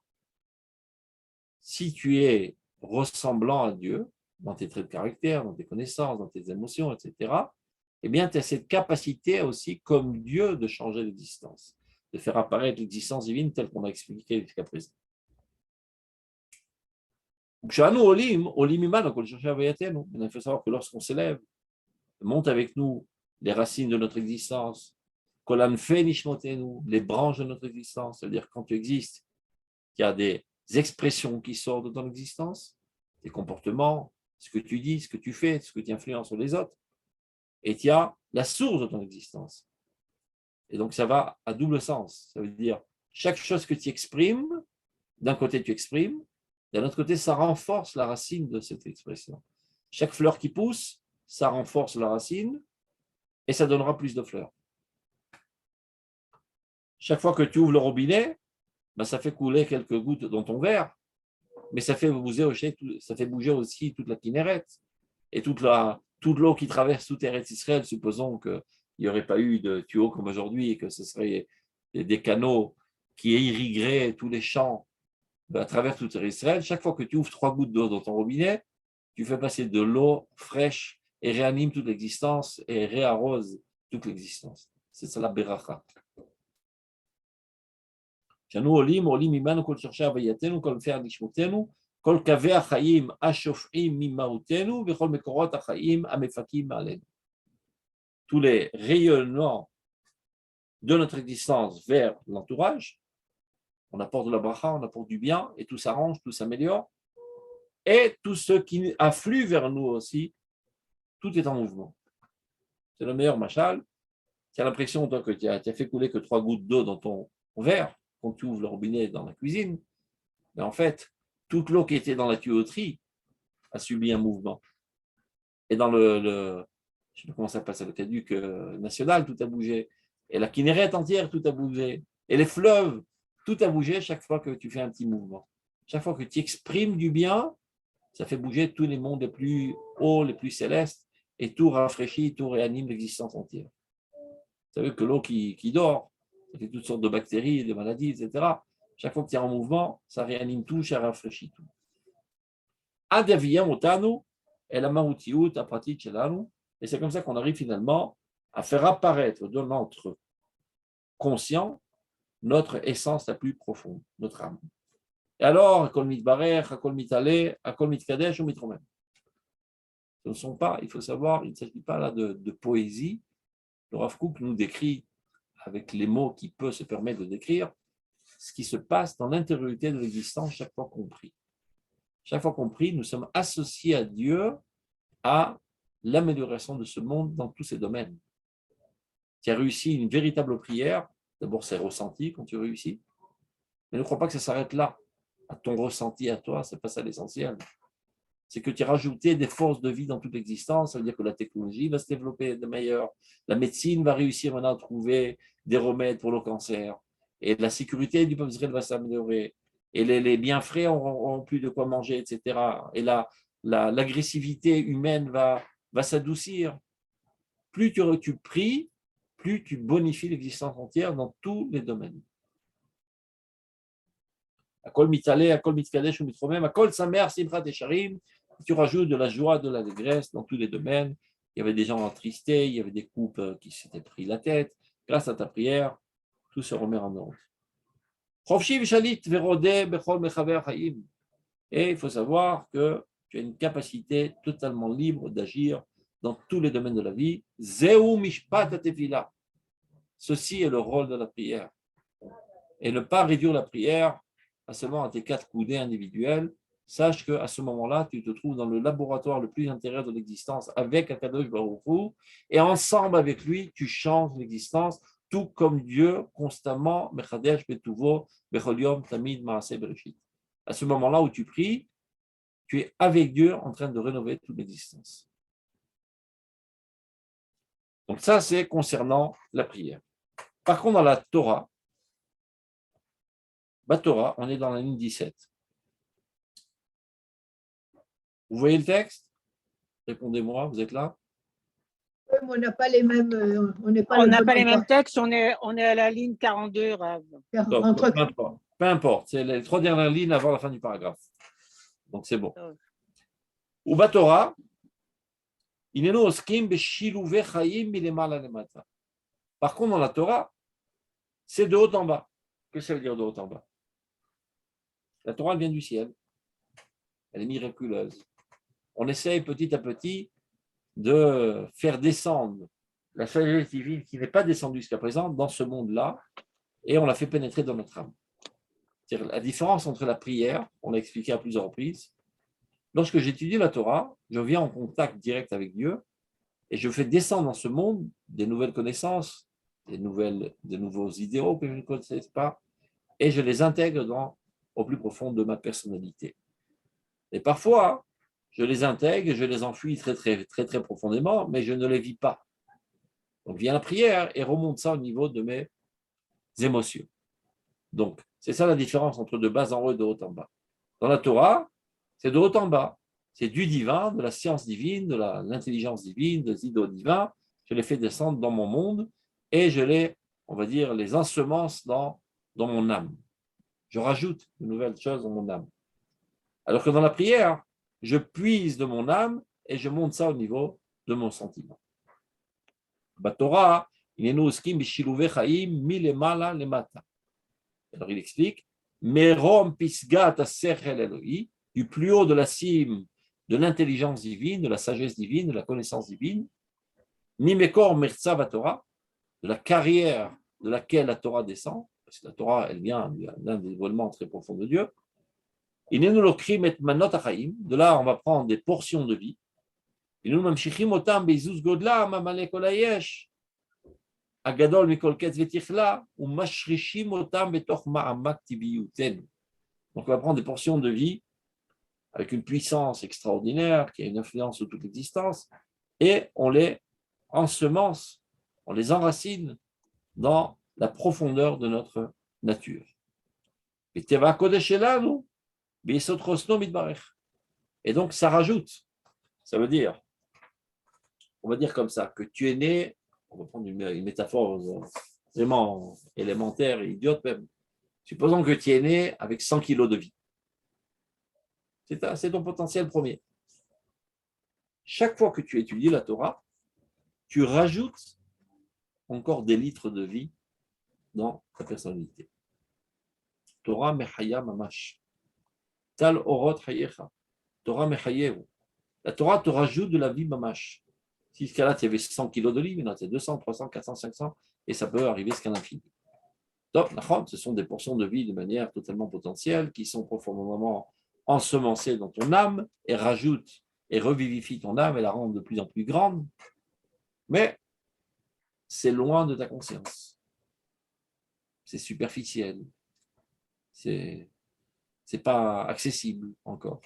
Si tu es ressemblant à Dieu, dans tes traits de caractère, dans tes connaissances, dans tes émotions, etc., eh bien, tu as cette capacité aussi, comme Dieu, de changer l'existence, de faire apparaître l'existence divine telle qu'on a expliqué jusqu'à présent. Il faut savoir que lorsqu'on s'élève, monte avec nous les racines de notre existence, les branches de notre existence, c'est-à-dire quand tu existes, il y a des expressions qui sortent de ton existence, tes comportements, ce que tu dis, ce que tu fais, ce que tu influences sur les autres, et il y a la source de ton existence. Et donc ça va à double sens, ça veut dire chaque chose que tu exprimes, d'un côté tu exprimes, d'un autre côté ça renforce la racine de cette expression. Chaque fleur qui pousse, ça renforce la racine et ça donnera plus de fleurs. Chaque fois que tu ouvres le robinet, ben ça fait couler quelques gouttes dans ton verre, mais ça fait bouger aussi toute la kinérette et toute l'eau qui traverse tout Eretz Israël, supposons qu'il n'y aurait pas eu de tuyaux comme aujourd'hui et que ce serait des canaux qui irrigueraient tous les champs à travers tout Eretz Israël. Chaque fois que tu ouvres 3 gouttes d'eau dans ton robinet, tu fais passer de l'eau fraîche et réanime toute l'existence et réarrose toute l'existence. C'est ça la beracha. שאנו עולים ממנו כל שורשי הווייתנו, כל לפי נשמותינו, כל קווי החיים השופעים ממהותנו וכל מקורות החיים המפקים מעלינו. Tous les rayonnements de notre existence vers l'entourage, on apporte de la bracha, on apporte du bien, et tout s'arrange, tout s'améliore, et tout ce qui afflue vers nous aussi, tout est en mouvement. C'est le meilleur machal. Tu as l'impression, toi, que tu as fait couler que 3 gouttes d'eau dans ton verre, quand tu ouvres le robinet dans la cuisine, mais en fait, toute l'eau qui était dans la tuyauterie a subi un mouvement. Et dans je ne sais pas comment ça passe, le caduc national, tout a bougé. Et la Kinneret entière, tout a bougé. Et les fleuves, tout a bougé chaque fois que tu fais un petit mouvement. Chaque fois que tu exprimes du bien, ça fait bouger tous les mondes les plus hauts, les plus célestes, et tout rafraîchit, tout réanime l'existence entière. Vous savez que l'eau qui dort, ça fait toutes sortes de bactéries, de maladies, etc. Chaque fois que tu es en mouvement, ça réanime tout, ça rafraîchit tout. Et c'est comme ça qu'on arrive finalement à faire apparaître de notre conscient notre essence la plus profonde, notre âme. Et alors, ce ne sont pas, il faut savoir, il ne s'agit pas là de poésie. Le Rav Kook nous décrit avec les mots qu'il peut se permettre de décrire, ce qui se passe dans l'intériorité de l'existence chaque fois qu'on prie. Chaque fois qu'on prie, nous sommes associés à Dieu à l'amélioration de ce monde dans tous ses domaines. Tu as réussi une véritable prière, d'abord c'est ressenti quand tu réussis, mais ne crois pas que ça s'arrête là, à ton ressenti à toi, ce n'est pas ça l'essentiel. C'est que tu as rajouté des forces de vie dans toute l'existence, ça veut dire que la technologie va se développer de meilleure, la médecine va réussir maintenant à trouver des remèdes pour le cancer, et la sécurité du peuple d'Israël va s'améliorer, et les bienfaits auront plus de quoi manger, etc. Et l'agressivité humaine va s'adoucir. Plus tu pries, plus tu bonifies l'existence entière dans tous les domaines. Akol mitzaleh, akol mitzkadesh ou mitromem, akol samer simchat esharim. Tu rajoutes de la joie, de l'allégresse dans tous les domaines. Il y avait des gens attristés, il y avait des couples qui s'étaient pris la tête. Grâce à ta prière, tout se remet en ordre. Et il faut savoir que tu as une capacité totalement libre d'agir dans tous les domaines de la vie. Ceci est le rôle de la prière. Et ne pas réduire la prière seulement à tes 4 coudées individuelles. Sache qu'à ce moment-là, tu te trouves dans le laboratoire le plus intérieur de l'existence avec Akadosh Baruch Hu, et ensemble avec lui, tu changes l'existence, tout comme Dieu constamment, Mechadesh Betuvo, Bechol Yom Tamid Maaseh Bereshit. À ce moment-là où tu pries, tu es avec Dieu en train de rénover toute l'existence. Donc ça, c'est concernant la prière. Par contre, dans la Torah, on est dans la ligne 17. Vous voyez le texte? Répondez-moi, vous êtes là? Moi, on n'a pas les mêmes, on n'est pas On le n'a bon pas les endroit. mêmes textes, on est à la ligne 42, Rav. Donc, Entre, peu importe. C'est les 3 dernières lignes avant la fin du paragraphe. Donc, c'est bon. Ou Torah, inenu oskim beshiluve chayim milemala lemata. Par contre, dans la Torah, c'est de haut en bas. Qu'est-ce que ça veut dire de haut en bas? La Torah elle vient du ciel. Elle est miraculeuse. On essaye petit à petit de faire descendre la sagesse divine qui n'est pas descendue jusqu'à présent dans ce monde-là, et on la fait pénétrer dans notre âme. C'est-à-dire la différence entre la prière, on l'a expliqué à plusieurs reprises. Lorsque j'étudie la Torah, je viens en contact direct avec Dieu et je fais descendre dans ce monde des nouvelles connaissances, des nouveaux idéaux que je ne connaissais pas, et je les intègre au plus profond de ma personnalité. Et parfois, je les intègre, je les enfuis très, très, très, très profondément, mais je ne les vis pas. Donc vient la prière et remonte ça au niveau de mes émotions. Donc, c'est ça la différence entre de bas en haut et de haut en bas. Dans la Torah, c'est de haut en bas. C'est du divin, de la science divine, de l'intelligence divine, des idéaux divins. Je les fais descendre dans mon monde et je les, on va dire, les ensemence dans mon âme. Je rajoute de nouvelles choses dans mon âme. Alors que dans la prière, je puise de mon âme et je monte ça au niveau de mon sentiment. Torah, alors il explique, Merom pisgat aserel Eloi, du plus haut de la cime de l'intelligence divine, de la sagesse divine, de la connaissance divine, Mimekor mertzav Torah, de la carrière de laquelle la Torah descend, parce que la Torah, elle vient d'un dévoilement très profond de Dieu. De là, on va prendre des portions de vie. הגדול מכל קץ ותכלה, ומשרישים אותם בתוך מעמק טבעיותנו. Donc on va prendre des portions de vie avec une puissance extraordinaire qui a une influence sur toute l'existence et on les ensemence, on les enracine dans la profondeur de notre nature. Et donc ça rajoute, ça veut dire, on va dire comme ça, que tu es né, on va prendre une métaphore vraiment élémentaire et idiote même. Supposons que tu es né avec 100 kilos de vie. C'est ton potentiel premier. Chaque fois que tu étudies la Torah, tu rajoutes encore des litres de vie dans ta personnalité. Torah mechaya mamash. Tal orot hayecha. Torah mechayehu. La Torah te rajoute de la vie mamash. Si ce cas-là, tu avais 100 kilos d'olive, maintenant tu as 200, 300, 400, 500, et ça peut arriver jusqu'à l'infini. Donc, ce sont des portions de vie de manière totalement potentielle qui sont profondément ensemencées dans ton âme et rajoutent et revivifient ton âme et la rendent de plus en plus grande. Mais c'est loin de ta conscience. C'est superficiel. C'est pas accessible encore.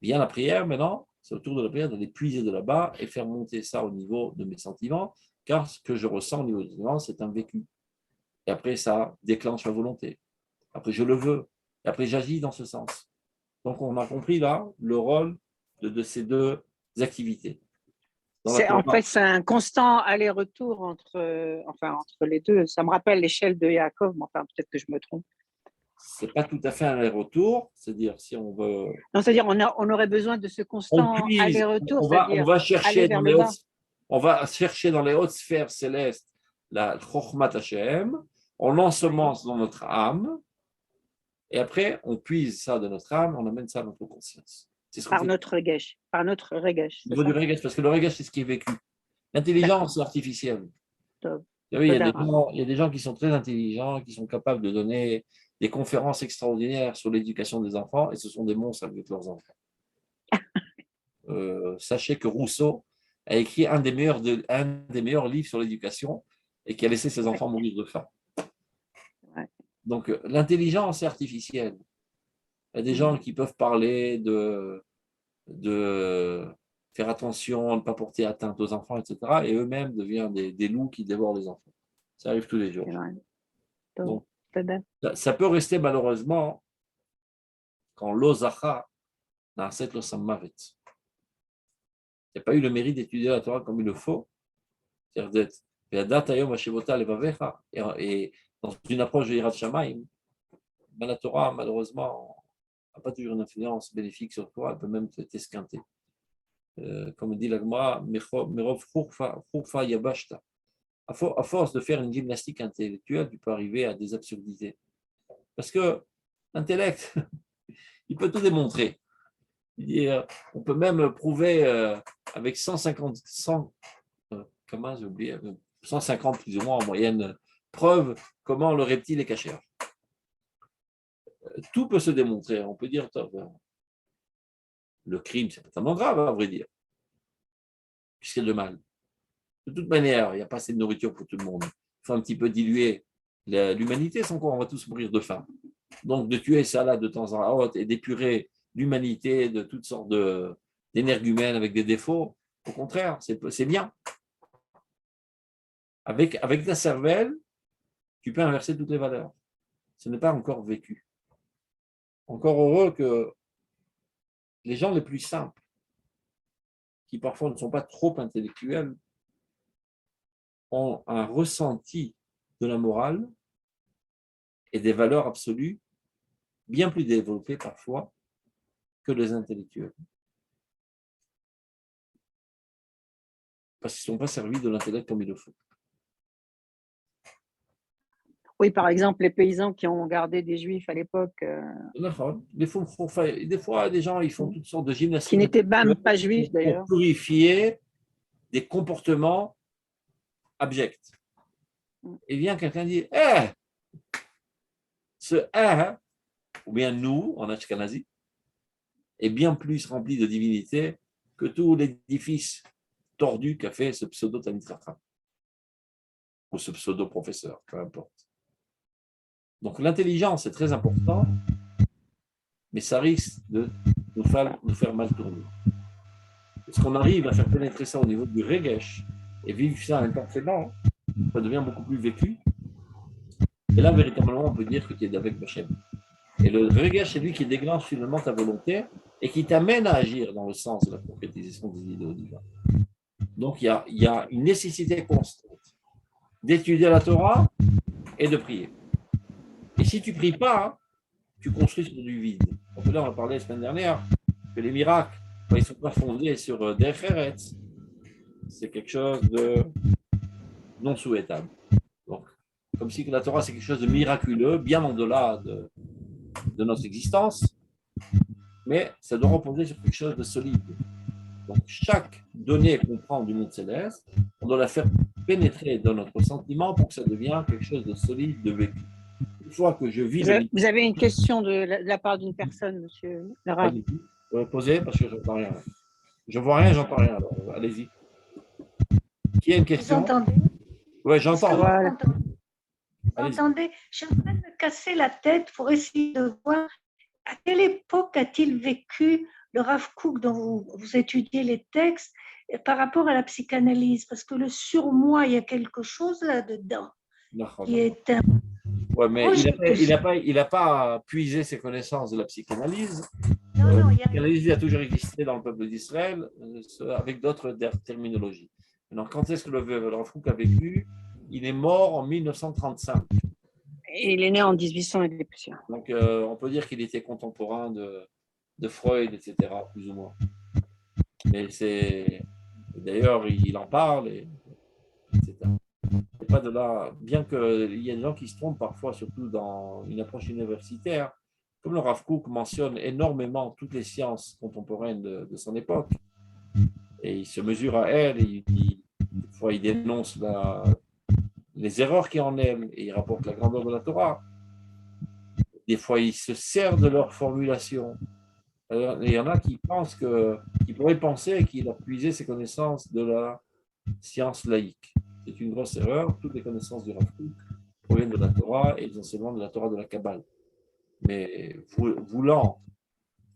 Vient la prière maintenant. C'est autour de la prière d'aller puiser de là-bas et faire monter ça au niveau de mes sentiments, car ce que je ressens au niveau des sentiments, c'est un vécu. Et après, ça déclenche ma volonté. Après, je le veux. Et après, j'agis dans ce sens. Donc, on a compris là le rôle de ces deux activités. En fait, c'est un constant aller-retour entre les deux. Ça me rappelle l'échelle de Yaakov, mais enfin, peut-être que je me trompe. Ce n'est pas tout à fait un aller-retour, c'est-à-dire si on veut… Non, c'est-à-dire on aurait besoin de ce constant aller-retour. On va chercher dans les hautes sphères célestes la Chokhmat Hashem, on l'ensemence dans notre âme, et après on puise ça de notre âme, on amène ça à notre conscience. Par notre regesh. Au niveau du regesh, parce que le regesh, c'est ce qui est vécu. L'intelligence artificielle. Il y a des gens qui sont très intelligents, qui sont capables de donner des conférences extraordinaires sur l'éducation des enfants, et ce sont des monstres avec leurs enfants. Sachez que Rousseau a écrit un des meilleurs livres sur l'éducation et qui a laissé ses enfants mourir de faim. Donc, l'intelligence artificielle. Il y a des gens qui peuvent parler de faire attention à ne pas porter atteinte aux enfants, etc. Et eux-mêmes deviennent des loups qui dévorent les enfants. Ça arrive tous les jours. Donc, ça peut rester malheureusement quand l'ozacha n'a pas eu le mérite d'étudier la Torah comme il le faut. C'est-à-dire et dans une approche de Yirat Shamayim, ben la Torah, malheureusement, n'a pas toujours une influence bénéfique sur toi, elle peut même t'esquinter. Comme dit l'Agma, Merov Churfa Yabashta. À force de faire une gymnastique intellectuelle, tu peux arriver à des absurdités. Parce que l'intellect, il peut tout démontrer. On peut même prouver avec 150 plus ou moins en moyenne preuves comment le reptile est caché. Tout peut se démontrer. On peut dire, le crime, c'est pas tellement grave, à vrai dire, puisqu'il y a de mal. De toute manière, il n'y a pas assez de nourriture pour tout le monde. Il faut un petit peu diluer l'humanité, sans quoi on va tous mourir de faim. Donc, de tuer ça là de temps en temps et d'épurer l'humanité de toutes sortes d'énergumènes avec des défauts, au contraire, c'est bien. Avec ta cervelle, tu peux inverser toutes les valeurs. Ce n'est pas encore vécu. Encore heureux que les gens les plus simples, qui parfois ne sont pas trop intellectuels, ont un ressenti de la morale et des valeurs absolues bien plus développées parfois que les intellectuels. Parce qu'ils ne sont pas servis de l'intellect comme il le faut. Oui, par exemple, les paysans qui ont gardé des juifs à l'époque. Des fois, des gens ils font toutes sortes de gymnastiques. Qui n'étaient même pas juifs d'ailleurs. Pour purifier des comportements abjects. Et vient quelqu'un dire ce ou bien nous, en Ashkenazi, est bien plus rempli de divinité que tout l'édifice tordu qu'a fait ce pseudo-Talmid Chacham ou ce pseudo-professeur, peu importe. Donc l'intelligence est très important, mais ça risque de nous faire mal tourner. Est-ce qu'on arrive à faire pénétrer ça au niveau du regesh et vivre ça intensément, ça devient beaucoup plus vécu. Et là, véritablement, on peut dire que tu es avec Hachem. Et le regesh, c'est lui qui déclenche finalement ta volonté et qui t'amène à agir dans le sens de la concrétisation des idéaux divins. Donc, il y a une nécessité constante d'étudier la Torah et de prier. Et si tu ne pries pas, tu construis sur du vide. Donc là, on a parlé la semaine dernière que les miracles, quand ils ne sont pas fondés sur des Eretz, c'est quelque chose de non souhaitable. Donc, comme si la Torah, c'est quelque chose de miraculeux, bien au-delà de notre existence, mais ça doit reposer sur quelque chose de solide. Donc, chaque donnée qu'on prend du monde céleste, on doit la faire pénétrer dans notre sentiment pour que ça devienne quelque chose de solide, de vécu. Une fois que je vis... Vous avez une question de la part d'une personne, monsieur Lara. Vous pouvez poser parce que je n'entends rien. Je ne vois rien, j'entends rien. Alors, allez-y. Qui a une question? Vous entendez? Oui, j'entends. Voilà. Vous entendez? Je suis en train de me casser la tête pour essayer de voir à quelle époque a-t-il vécu le Rav Kook dont vous étudiez les textes par rapport à la psychanalyse, parce que le surmoi, il y a quelque chose là-dedans qui est un... Oui, mais il n'a pas puisé ses connaissances de la psychanalyse. Non, la psychanalyse a toujours existé dans le peuple d'Israël avec d'autres terminologies. Alors, quand est-ce que le Rav Kook a vécu? Il est mort en 1935. Et il est né en 1800 et des poussières. Donc, on peut dire qu'il était contemporain de Freud, etc., plus ou moins. Mais d'ailleurs, il en parle, etc. C'est pas de là, bien qu'il y ait des gens qui se trompent parfois, surtout dans une approche universitaire, comme le Rav Kook mentionne énormément toutes les sciences contemporaines de son époque, et il se mesure à elles, et des fois il dénonce les erreurs qu'il y a en elles, et il rapporte la grandeur de la Torah. Des fois, il se sert de leur formulation. Alors, il y en a qui pourraient penser qu'il a puisé ses connaissances de la science laïque. C'est une grosse erreur. Toutes les connaissances du Rav Kook proviennent de la Torah et les enseignements de la Torah de la Kabbale. Mais voulant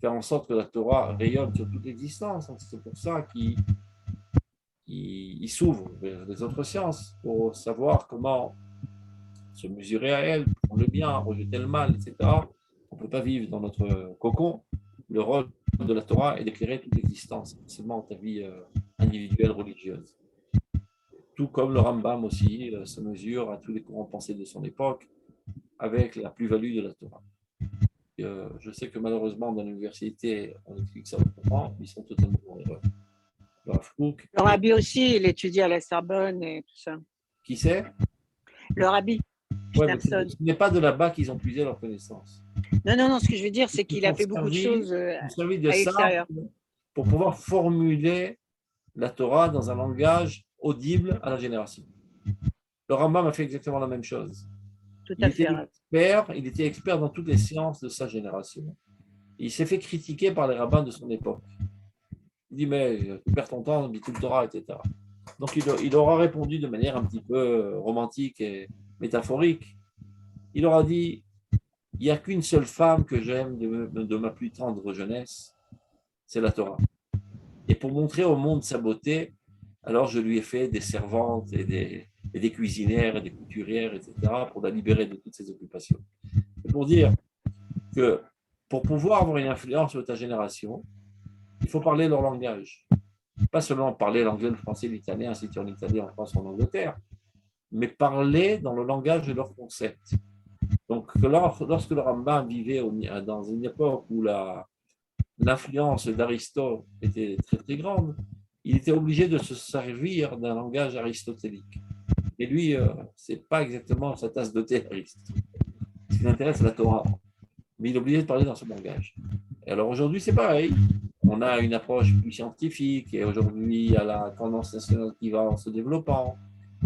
faire en sorte que la Torah rayonne sur toute l'existence, c'est pour ça qu'il s'ouvre vers les autres sciences pour savoir comment se mesurer à elle, prendre le bien, rejeter le mal, etc. On ne peut pas vivre dans notre cocon. Le rôle de la Torah est d'éclairer toute l'existence, pas seulement ta vie individuelle religieuse. tout comme le Rambam aussi se mesure à tous les courants pensés de son époque avec la plus-value de la Torah. Je sais que malheureusement, dans l'université, on explique ça autrement, ils sont totalement en erreur. Le Rav Kook, Le rabbi aussi, il étudie à la Sorbonne et tout ça. qui c'est? Le rabbi, Ouais, mais Schneerson. ce n'est pas de là-bas qu'ils ont puisé leur connaissance. Non, ce que je veux dire, c'est qu'il a Ils fait beaucoup de choses ont servi de à ça l'extérieur. pour pouvoir formuler la Torah dans un langage audible à la génération. Le Rambam a fait exactement la même chose. Tout Il à fait. était expert dans toutes les sciences de sa génération. Il s'est fait critiquer par les rabbins de son époque. Il dit, mais tu perds ton temps, dit tout le Torah, etc. Donc il aura répondu de manière un petit peu romantique et métaphorique. Il aura dit, il n'y a qu'une seule femme que j'aime de ma plus tendre jeunesse, c'est la Torah. Et pour montrer au monde sa beauté, alors je lui ai fait des servantes et des cuisinières et des couturières, etc., pour la libérer de toutes ses occupations. C'est pour dire que pour pouvoir avoir une influence sur ta génération, il faut parler leur langage. Pas seulement parler l'anglais, le français, l'italien, si tu es en Italie, en France ou en Angleterre, mais parler dans le langage de leurs concepts. Donc, lorsque le Rambam vivait dans une époque où l'influence d'Aristote était très très grande, il était obligé de se servir d'un langage aristotélique. Et lui, ce n'est pas exactement sa tasse de thé, Aristote. Ce qui l'intéresse, c'est la Torah. Mais il est obligé de parler dans ce langage. Et alors aujourd'hui, c'est pareil. On a une approche plus scientifique et aujourd'hui, il y a la tendance nationale qui va en se développant.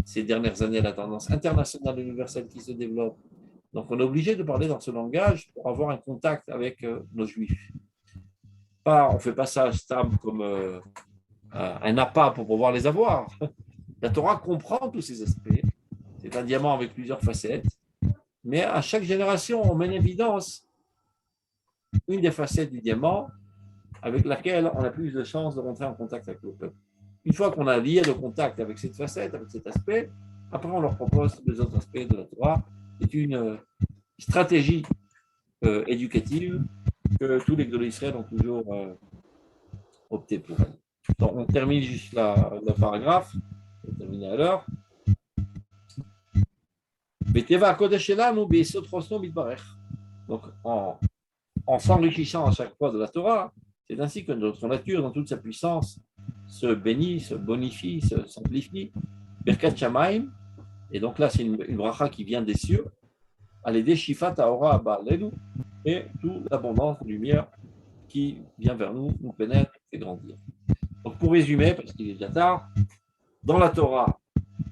Ces dernières années, la tendance internationale universelle qui se développe. Donc, on est obligé de parler dans ce langage pour avoir un contact avec nos juifs. On ne fait pas ça stable comme un appât pour pouvoir les avoir. La Torah comprend tous ces aspects. C'est un diamant avec plusieurs facettes. Mais à chaque génération, on met en évidence une des facettes du diamant avec laquelle on a plus de chances de rentrer en contact avec le peuple. Une fois qu'on a lié le contact avec cette facette, avec cet aspect, après on leur propose les autres aspects de la Torah. C'est une stratégie éducative que tous les Gdolei Israël ont toujours opté pour elle. Donc, on termine juste le paragraphe, on va terminer à l'heure. Donc, en s'enrichissant à chaque fois de la Torah, c'est ainsi que notre nature, dans toute sa puissance, se bénit, se bonifie, se simplifie. Birkat Shamaim, et donc là, c'est une bracha qui vient des cieux, Alédé Shifat Aora Ba'alenu, et toute l'abondance de lumière qui vient vers nous, nous pénètre et grandir. Donc pour résumer, parce qu'il est déjà tard, dans la Torah,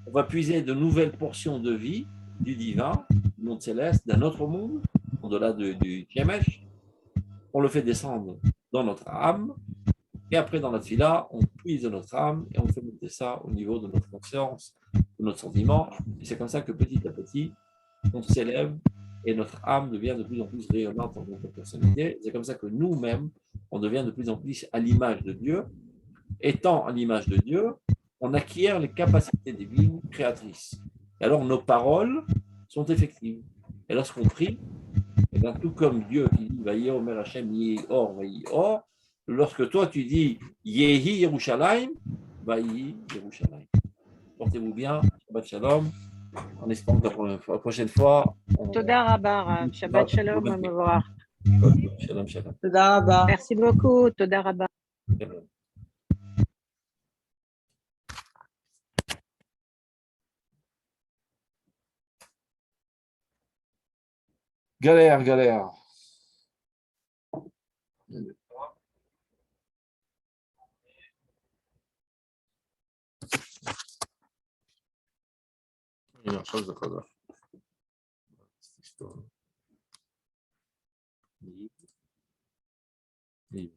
on va puiser de nouvelles portions de vie, du divin, du monde céleste, d'un autre monde, au-delà du Shemesh. On le fait descendre dans notre âme, et après dans la Tfila, on puise de notre âme et on fait monter ça au niveau de notre conscience, de notre sentiment. Et c'est comme ça que petit à petit, on s'élève et notre âme devient de plus en plus rayonnante en notre personnalité. C'est comme ça que nous-mêmes, on devient de plus en plus à l'image de Dieu. Étant à l'image de Dieu, on acquiert les capacités divines créatrices. Et alors nos paroles sont effectives. Et lorsqu'on prie, et bien, tout comme Dieu qui dit Vayi Omer Hashem Yehi Or, Vayi Or, lorsque toi tu dis Yehi Yerushalayim, Vayi Yerushalayim. Portez-vous bien, Shabbat Shalom, en espérant que la prochaine fois. Toda Rabba, Rav. Shabbat Shalom, Mevorach. Shalom, shalom. תודה רבה. Merci beaucoup, Toda Rabba. Galère, galère. Il y a une chose de Khadaf. Cette histoire. Oui.